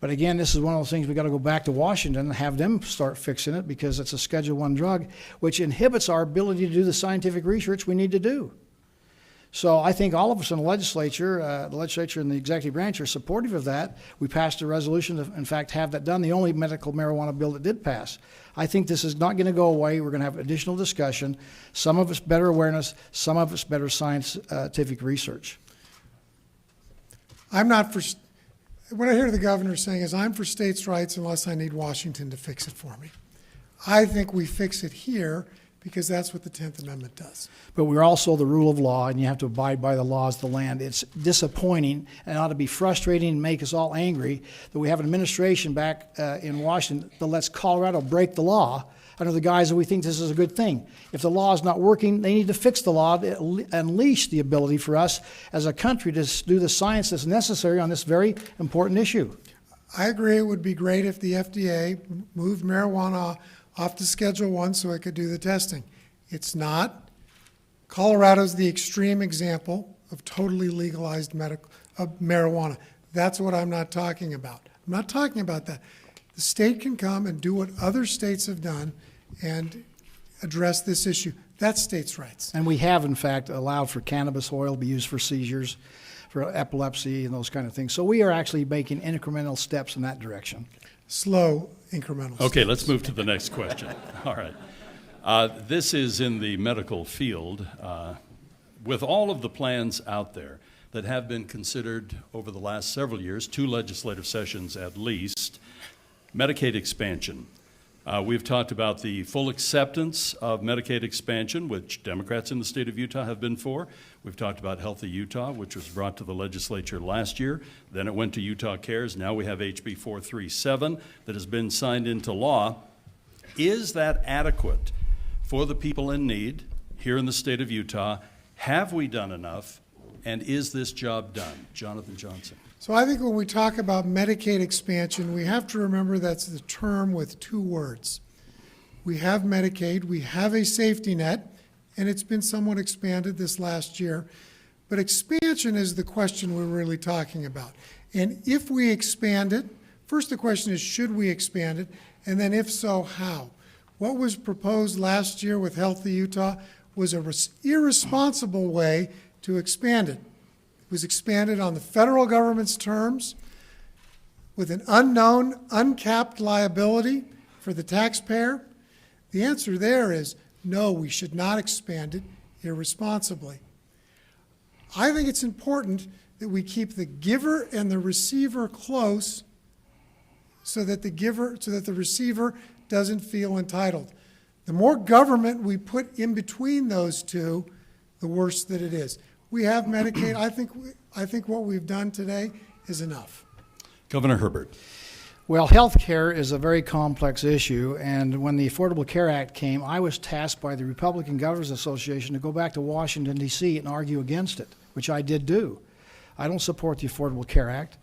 But again, this is one of those things we got to go back to Washington and have them start fixing it, because it's a Schedule I drug, which inhibits our ability to do the scientific research we need to do. So I think all of us in the legislature and the executive branch are supportive of that. We passed a resolution to, in fact, have that done, the only medical marijuana bill that did pass. I think this is not going to go away. We're going to have additional discussion. Some of it's better awareness, some of it's better scientific research. I'm not for, what I hear the governor saying is, I'm for states' rights unless I need Washington to fix it for me. I think we fix it here because that's what the 10th Amendment does. But we're also the rule of law, and you have to abide by the laws of the land. It's disappointing and ought to be frustrating and make us all angry that we have an administration back in Washington that lets Colorado break the law under the guise that we think this is a good thing. If the law is not working, they need to fix the law to unleash the ability for us as a country to do the science that's necessary on this very important issue. I agree it would be great if the FDA moved marijuana off to Schedule I so it could do the testing. It's not. Colorado's the extreme example of totally legalized marijuana. That's what I'm not talking about. I'm not talking about that. The state can come and do what other states have done and address this issue. That's states' rights. And we have, in fact, allowed for cannabis oil to be used for seizures, for epilepsy and those kind of things. So we are actually making incremental steps in that direction. Slow incremental Okay, steps. let's move to the next question. All right. This is in the medical field. With all of the plans out there that have been considered over the last several years, 2 legislative sessions at least, Medicaid expansion. We've talked about the full acceptance of Medicaid expansion, which Democrats in the state of Utah have been for. We've talked about Healthy Utah, which was brought to the legislature last year. Then it went to Utah Cares. Now we have HB 437 that has been signed into law. Is that adequate for the people in need here in the state of Utah? Have we done enough? And is this job done? Jonathan Johnson. So I think when we talk about Medicaid expansion, we have to remember that's the term with 2 words. We have Medicaid, we have a safety net, and it's been somewhat expanded this last year. But expansion is the question we're really talking about. And if we expand it, first the question is, should we expand it? And then if so, how? What was proposed last year with Healthy Utah was an irresponsible way to expand it. It was expanded on the federal government's terms with an unknown, uncapped liability for the taxpayer. The answer there is no, we should not expand it irresponsibly. I think it's important that we keep the giver and the receiver close so that the receiver doesn't feel entitled. The more government we put in between those two, the worse that it is. We have Medicaid. I think what we've done today is enough. Governor Herbert. Well, health care is a very complex issue, and when the Affordable Care Act came, I was tasked by the Republican Governors Association to go back to Washington, D.C. and argue against it, which I did do. I don't support the Affordable Care Act,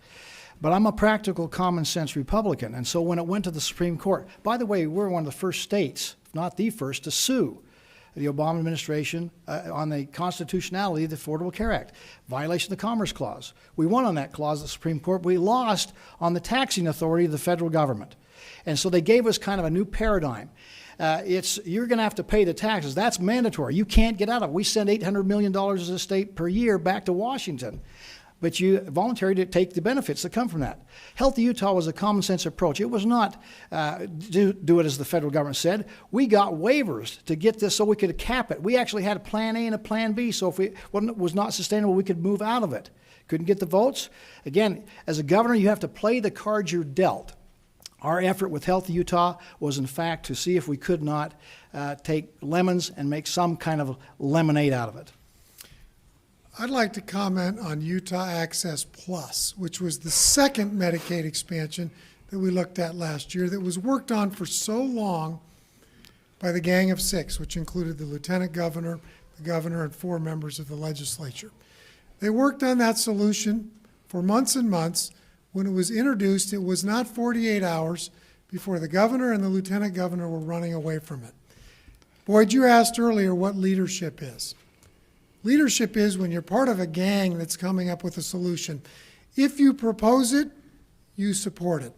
but I'm a practical, common-sense Republican, and so when it went to the Supreme Court, by the way, we're one of the first states, if not the first, to sue the Obama administration on the constitutionality of the Affordable Care Act, violation of the Commerce Clause. We won on that clause at the Supreme Court. We lost on the taxing authority of the federal government. And so they gave us kind of a new paradigm. You're going to have to pay the taxes. That's mandatory. You can't get out of it. We send $800 million as a state per year back to Washington. But you voluntary to take the benefits that come from that. Healthy Utah was a common sense approach. It was not do it as the federal government said. We got waivers to get this so we could cap it. We actually had a plan A and a plan B, so if it was not sustainable, we could move out of it. Couldn't get the votes. Again, as a governor, you have to play the cards you're dealt. Our effort with Healthy Utah was, in fact, to see if we could not take lemons and make some kind of lemonade out of it. I'd like to comment on Utah Access Plus, which was the second Medicaid expansion that we looked at last year that was worked on for so long by the Gang of Six, which included the lieutenant governor, the governor, and 4 members of the legislature. They worked on that solution for months and months. When it was introduced, it was not 48 hours before the governor and the lieutenant governor were running away from it. Boyd, you asked earlier what leadership is. Leadership is when you're part of a gang that's coming up with a solution. If you propose it, you support it.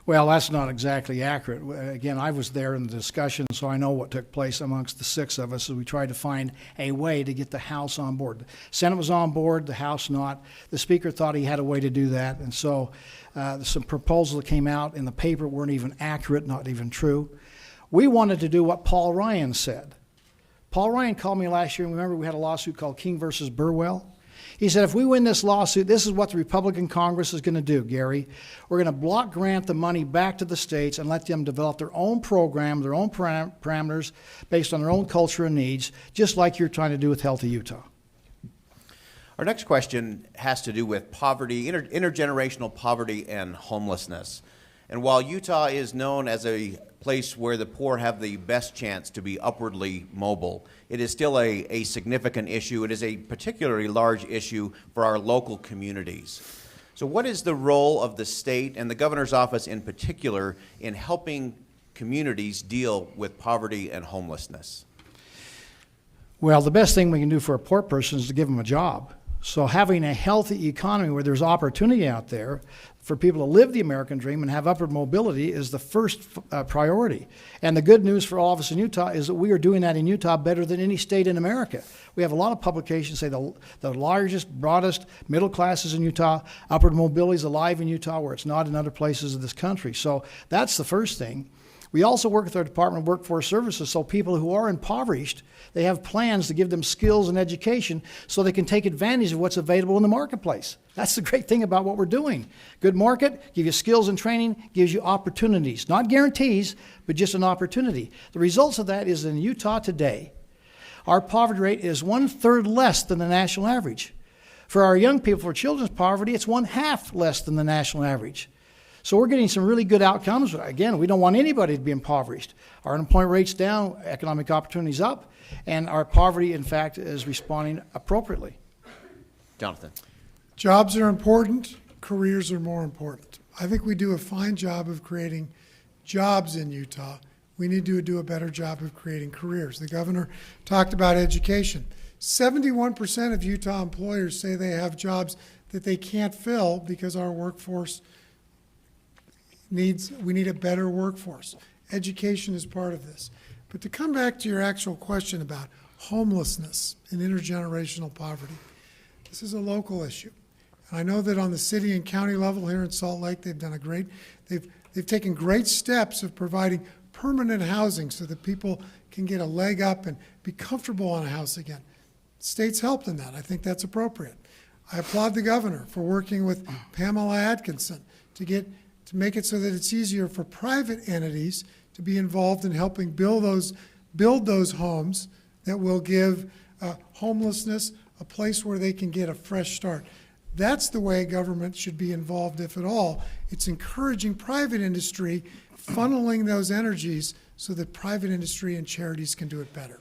Well, that's not exactly accurate. Again, I was there in the discussion, so I know what took place amongst the six of us as we tried to find a way to get the House on board. The Senate was on board, the House not. The Speaker thought he had a way to do that, and so some proposals that came out in the paper weren't even accurate, not even true. We wanted to do what Paul Ryan said. Paul Ryan called me last year, and remember we had a lawsuit called King versus Burwell? He said, if we win this lawsuit, this is what the Republican Congress is going to do, Gary. We're going to block grant the money back to the states and let them develop their own program, their own parameters based on their own culture and needs, just like you're trying to do with Healthy Utah. Our next question has to do with poverty, intergenerational poverty and homelessness. And while Utah is known as a place where the poor have the best chance to be upwardly mobile, it is still a significant issue. It is a particularly large issue for our local communities. So what is the role of the state and the governor's office in particular in helping communities deal with poverty and homelessness? Well, the best thing we can do for a poor person is to give them a job. So having a healthy economy where there's opportunity out there for people to live the American dream and have upward mobility is the first priority. And the good news for all of us in Utah is that we are doing that in Utah better than any state in America. We have a lot of publications say the largest, broadest middle classes in Utah, upward mobility is alive in Utah where it's not in other places of this country. So that's the first thing. We also work with our Department of Workforce Services so people who are impoverished, they have plans to give them skills and education so they can take advantage of what's available in the marketplace. That's the great thing about what we're doing. Good market, give you skills and training, gives you opportunities. Not guarantees, but just an opportunity. The results of that is in Utah today, our poverty rate is 1/3 less than the national average. For our young people, for children's poverty, it's 1/2 less than the national average. So we're getting some really good outcomes. Again, we don't want anybody to be impoverished. Our unemployment rate's down, economic opportunities up, and our poverty, in fact, is responding appropriately. Jonathan. Jobs are important, careers are more important. I think we do a fine job of creating jobs in Utah. We need to do a better job of creating careers. The governor talked about education. 71% of Utah employers say they have jobs that they can't fill because our workforce we need a better workforce. Education is part of this. But to come back to your actual question about homelessness and intergenerational poverty, this is a local issue. And I know that on the city and county level here in Salt Lake, they've done they've taken great steps of providing permanent housing so that people can get a leg up and be comfortable on a house again. The state's helped in that. I think that's appropriate. I applaud the governor for working with Pamela Atkinson to make it so that it's easier for private entities to be involved in helping build those homes that will give homelessness a place where they can get a fresh start. That's the way government should be involved, if at all. It's encouraging private industry, funneling those energies so that private industry and charities can do it better.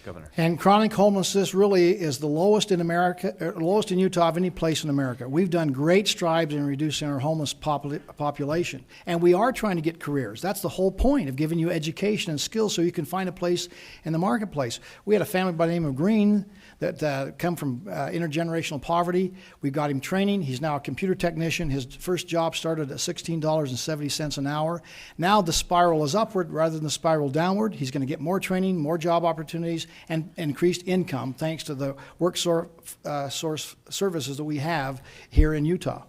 Governor. And chronic homelessness really is the lowest in America, lowest in Utah of any place in America. We've done great strides in reducing our homeless population, and we are trying to get careers. That's the whole point of giving you education and skills so you can find a place in the marketplace. We had a family by the name of Green that come from intergenerational poverty. We got him training. He's now a computer technician. His first job started at $16.70 an hour. Now the spiral is upward rather than the spiral downward. He's going to get more training, more job opportunities, and increased income thanks to the work source services that we have here in Utah.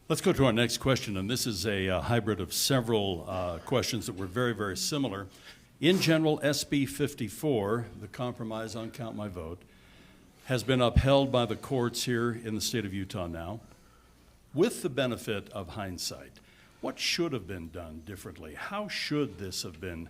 Let's go to our next question, and this is a hybrid of several questions that were very, very similar. In general, SB 54, the compromise on Count My Vote, has been upheld by the courts here in the state of Utah now. With the benefit of hindsight, what should have been done differently? How should this have been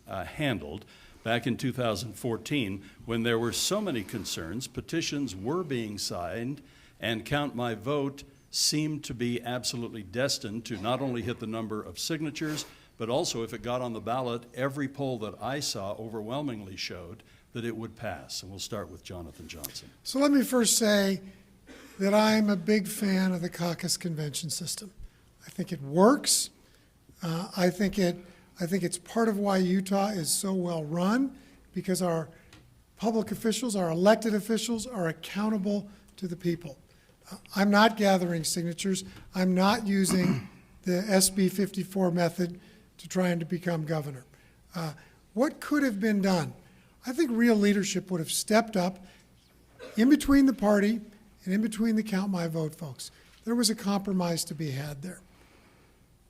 handled back in 2014 when there were so many concerns, petitions were being signed, and Count My Vote seemed to be absolutely destined to not only hit the number of signatures, but also if it got on the ballot, every poll that I saw overwhelmingly showed that it would pass. And we'll start with Jonathan Johnson. So let me first say that I'm a big fan of the caucus convention system. I think it works. I think it's part of why Utah is so well run, because our public officials, our elected officials, are accountable to the people. I'm not gathering signatures. I'm not using the SB 54 method to trying to become governor. What could have been done? I think real leadership would have stepped up in between the party and in between the count my vote folks. There was a compromise to be had there.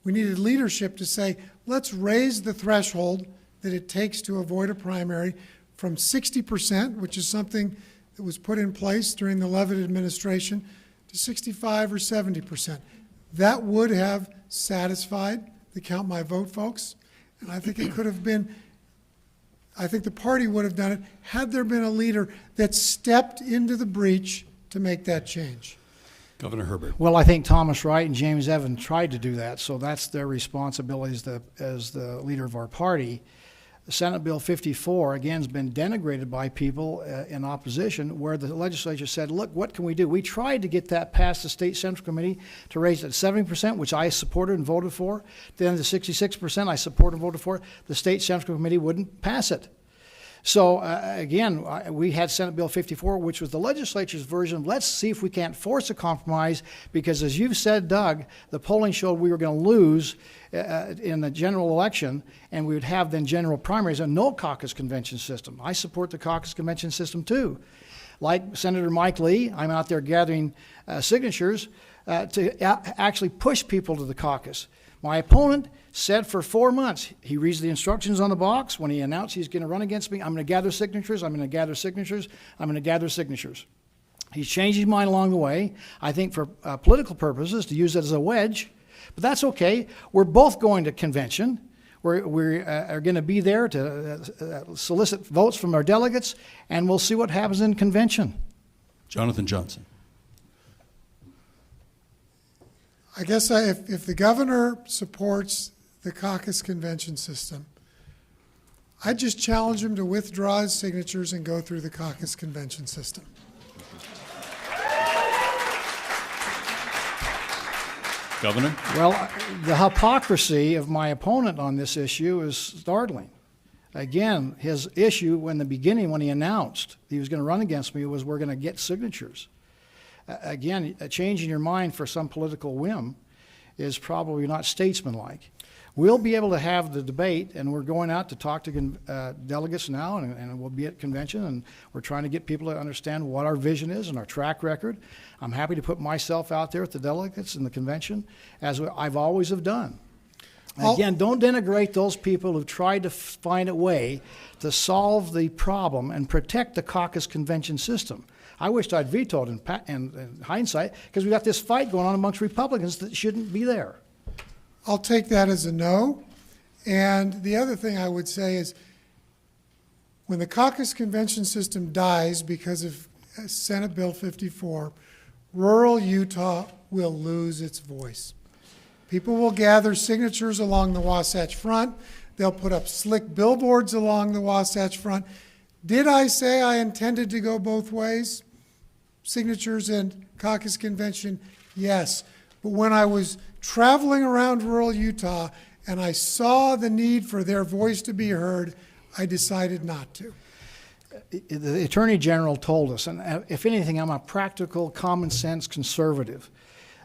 We needed leadership to say, let's raise the threshold that it takes to avoid a primary from 60%, which is something that was put in place during the Leavitt administration, to 65 or 70%. That would have satisfied the count my vote folks, and I think it could have been, I think the party would have done it had there been a leader that stepped into the breach to make that change. Governor Herbert. Well, I think Thomas Wright and James Evans tried to do that, so that's their responsibility as the leader of our party. Senate Bill 54, again, has been denigrated by people in opposition, where the legislature said, look, what can we do? We tried to get that past the State Central Committee to raise it to 70%, which I supported and voted for. Then the 66% I supported and voted for. The State Central Committee wouldn't pass it. So, again, we had Senate Bill 54, which was the legislature's version of let's see if we can't force a compromise, because as you've said, Doug, the polling showed we were going to lose in the general election, and we would have then general primaries and no caucus convention system. I support the caucus convention system too. Like Senator Mike Lee, I'm out there gathering signatures to actually push people to the caucus. My opponent said for 4 months, he reads the instructions on the box. When he announced he's going to run against me, I'm going to gather signatures, I'm going to gather signatures, I'm going to gather signatures. He's changed his mind along the way, I think for political purposes, to use it as a wedge. But that's okay. We're both going to convention. We are going to be there to solicit votes from our delegates, and we'll see what happens in convention. Jonathan Johnson. I guess if the governor supports the caucus convention system, I'd just challenge him to withdraw his signatures and go through the caucus convention system. Governor? Well, the hypocrisy of my opponent on this issue is startling. Again, his issue in the beginning when he announced he was going to run against me was we're going to get signatures. Again, changing your mind for some political whim is probably not statesmanlike. We'll be able to have the debate, and we're going out to talk to delegates now, and we'll be at convention, and we're trying to get people to understand what our vision is and our track record. I'm happy to put myself out there with the delegates in the convention, as I've always have done. Again, don't denigrate those people who've tried to find a way to solve the problem and protect the caucus convention system. I wished I'd vetoed in hindsight, because we've got this fight going on amongst Republicans that shouldn't be there. I'll take that as a no. And the other thing I would say is when the caucus convention system dies because of Senate Bill 54, rural Utah will lose its voice. People will gather signatures along the Wasatch Front. They'll put up slick billboards along the Wasatch Front. Did I say I intended to go both ways? Signatures and caucus convention, yes. But when I was traveling around rural Utah and I saw the need for their voice to be heard, I decided not to. The Attorney General told us, and if anything, I'm a practical, common sense conservative.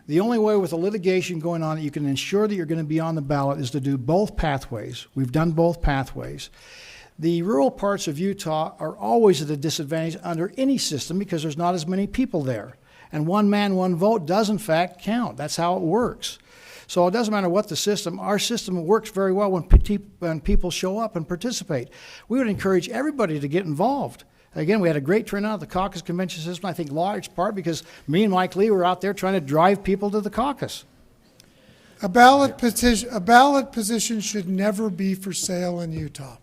The only way with the litigation going on that you can ensure that you're going to be on the ballot is to do both pathways. We've done both pathways. The rural parts of Utah are always at a disadvantage under any system because there's not as many people there. And one man, one vote does in fact count. That's how it works. So it doesn't matter what the system, our system works very well when people show up and participate. We would encourage everybody to get involved. Again, we had a great turnout at the caucus convention system, I think large part because me and Mike Lee were out there trying to drive people to the caucus. A ballot position should never be for sale in Utah.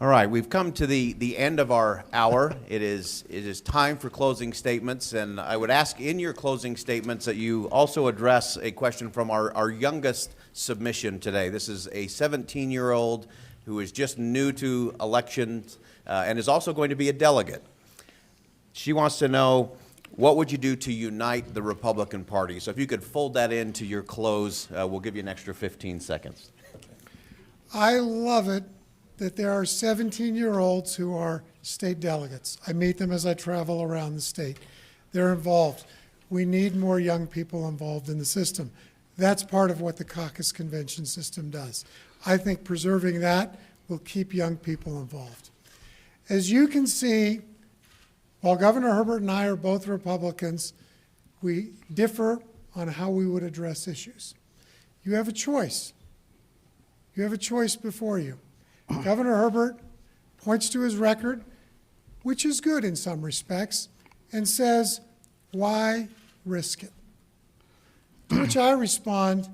All right, we've come to the end of our hour. It is time for closing statements, and I would ask in your closing statements that you also address a question from our youngest submission today. This is a 17-year-old who is just new to elections and is also going to be a delegate. She wants to know, what would you do to unite the Republican Party? So if you could fold that into your close, we'll give you an extra 15 seconds. I love it that there are 17-year-olds who are state delegates. I meet them as I travel around the state. They're involved. We need more young people involved in the system. That's part of what the caucus convention system does. I think preserving that will keep young people involved. As you can see, while Governor Herbert and I are both Republicans, we differ on how we would address issues. You have a choice. You have a choice before you. Governor Herbert points to his record, which is good in some respects, and says, why risk it? To which I respond,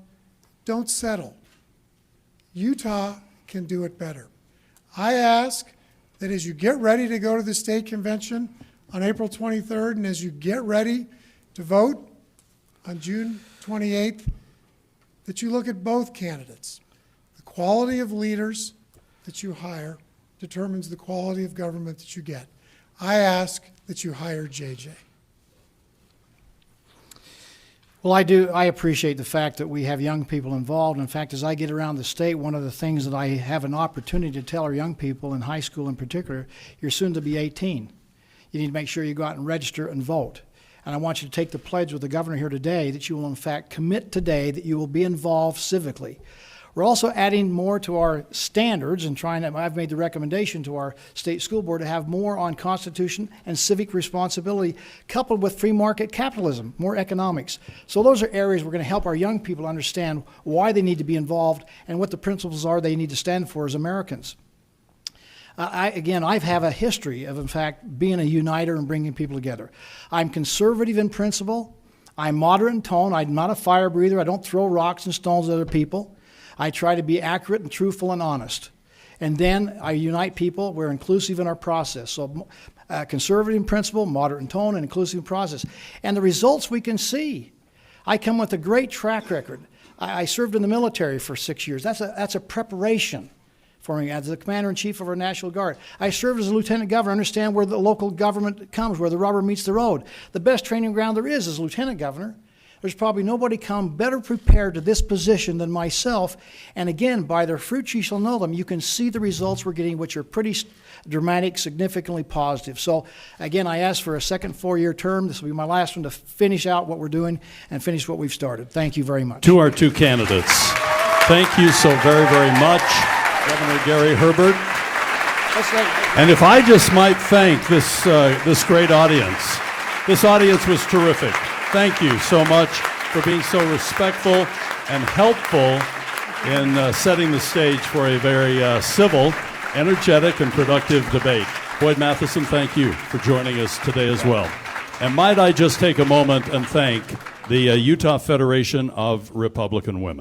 don't settle. Utah can do it better. I ask that as you get ready to go to the state convention on April 23rd, and as you get ready to vote on June 28th, that you look at both candidates. The quality of leaders that you hire determines the quality of government that you get. I ask that you hire JJ. Well, I appreciate the fact that we have young people involved. In fact, as I get around the state, one of the things that I have an opportunity to tell our young people, in high school in particular, you're soon to be 18. You need to make sure you go out and register and vote. And I want you to take the pledge with the governor here today that you will, in fact, commit today that you will be involved civically. We're also adding more to our standards and I've made the recommendation to our state school board to have more on Constitution and civic responsibility coupled with free market capitalism, more economics. So those are areas we're going to help our young people understand why they need to be involved and what the principles are they need to stand for as Americans. I have a history of, in fact, being a uniter and bringing people together. I'm conservative in principle. I'm moderate in tone. I'm not a fire breather. I don't throw rocks and stones at other people. I try to be accurate and truthful and honest. And then I unite people. We're inclusive in our process. So conservative in principle, moderate in tone, and inclusive in process. And the results we can see. I come with a great track record. I served in the military for 6 years. That's a preparation for me as the commander-in-chief of our National Guard. I served as a lieutenant governor, understand where the local government comes, where the rubber meets the road. The best training ground there is lieutenant governor. There's probably nobody come better prepared to this position than myself. And again, by their fruits you shall know them. You can see the results we're getting, which are pretty dramatic, significantly positive. So again, I ask for a second 4-year term. This will be my last one to finish out what we're doing and finish what we've started. Thank you very much. To our two candidates, thank you so very, very much, Governor Gary Herbert. And if I just might thank this great audience. This audience was terrific. Thank you so much for being so respectful and helpful in setting the stage for a very civil, energetic, and productive debate. Boyd Matheson, thank you for joining us today as well. And might I just take a moment and thank the Utah Federation of Republican Women.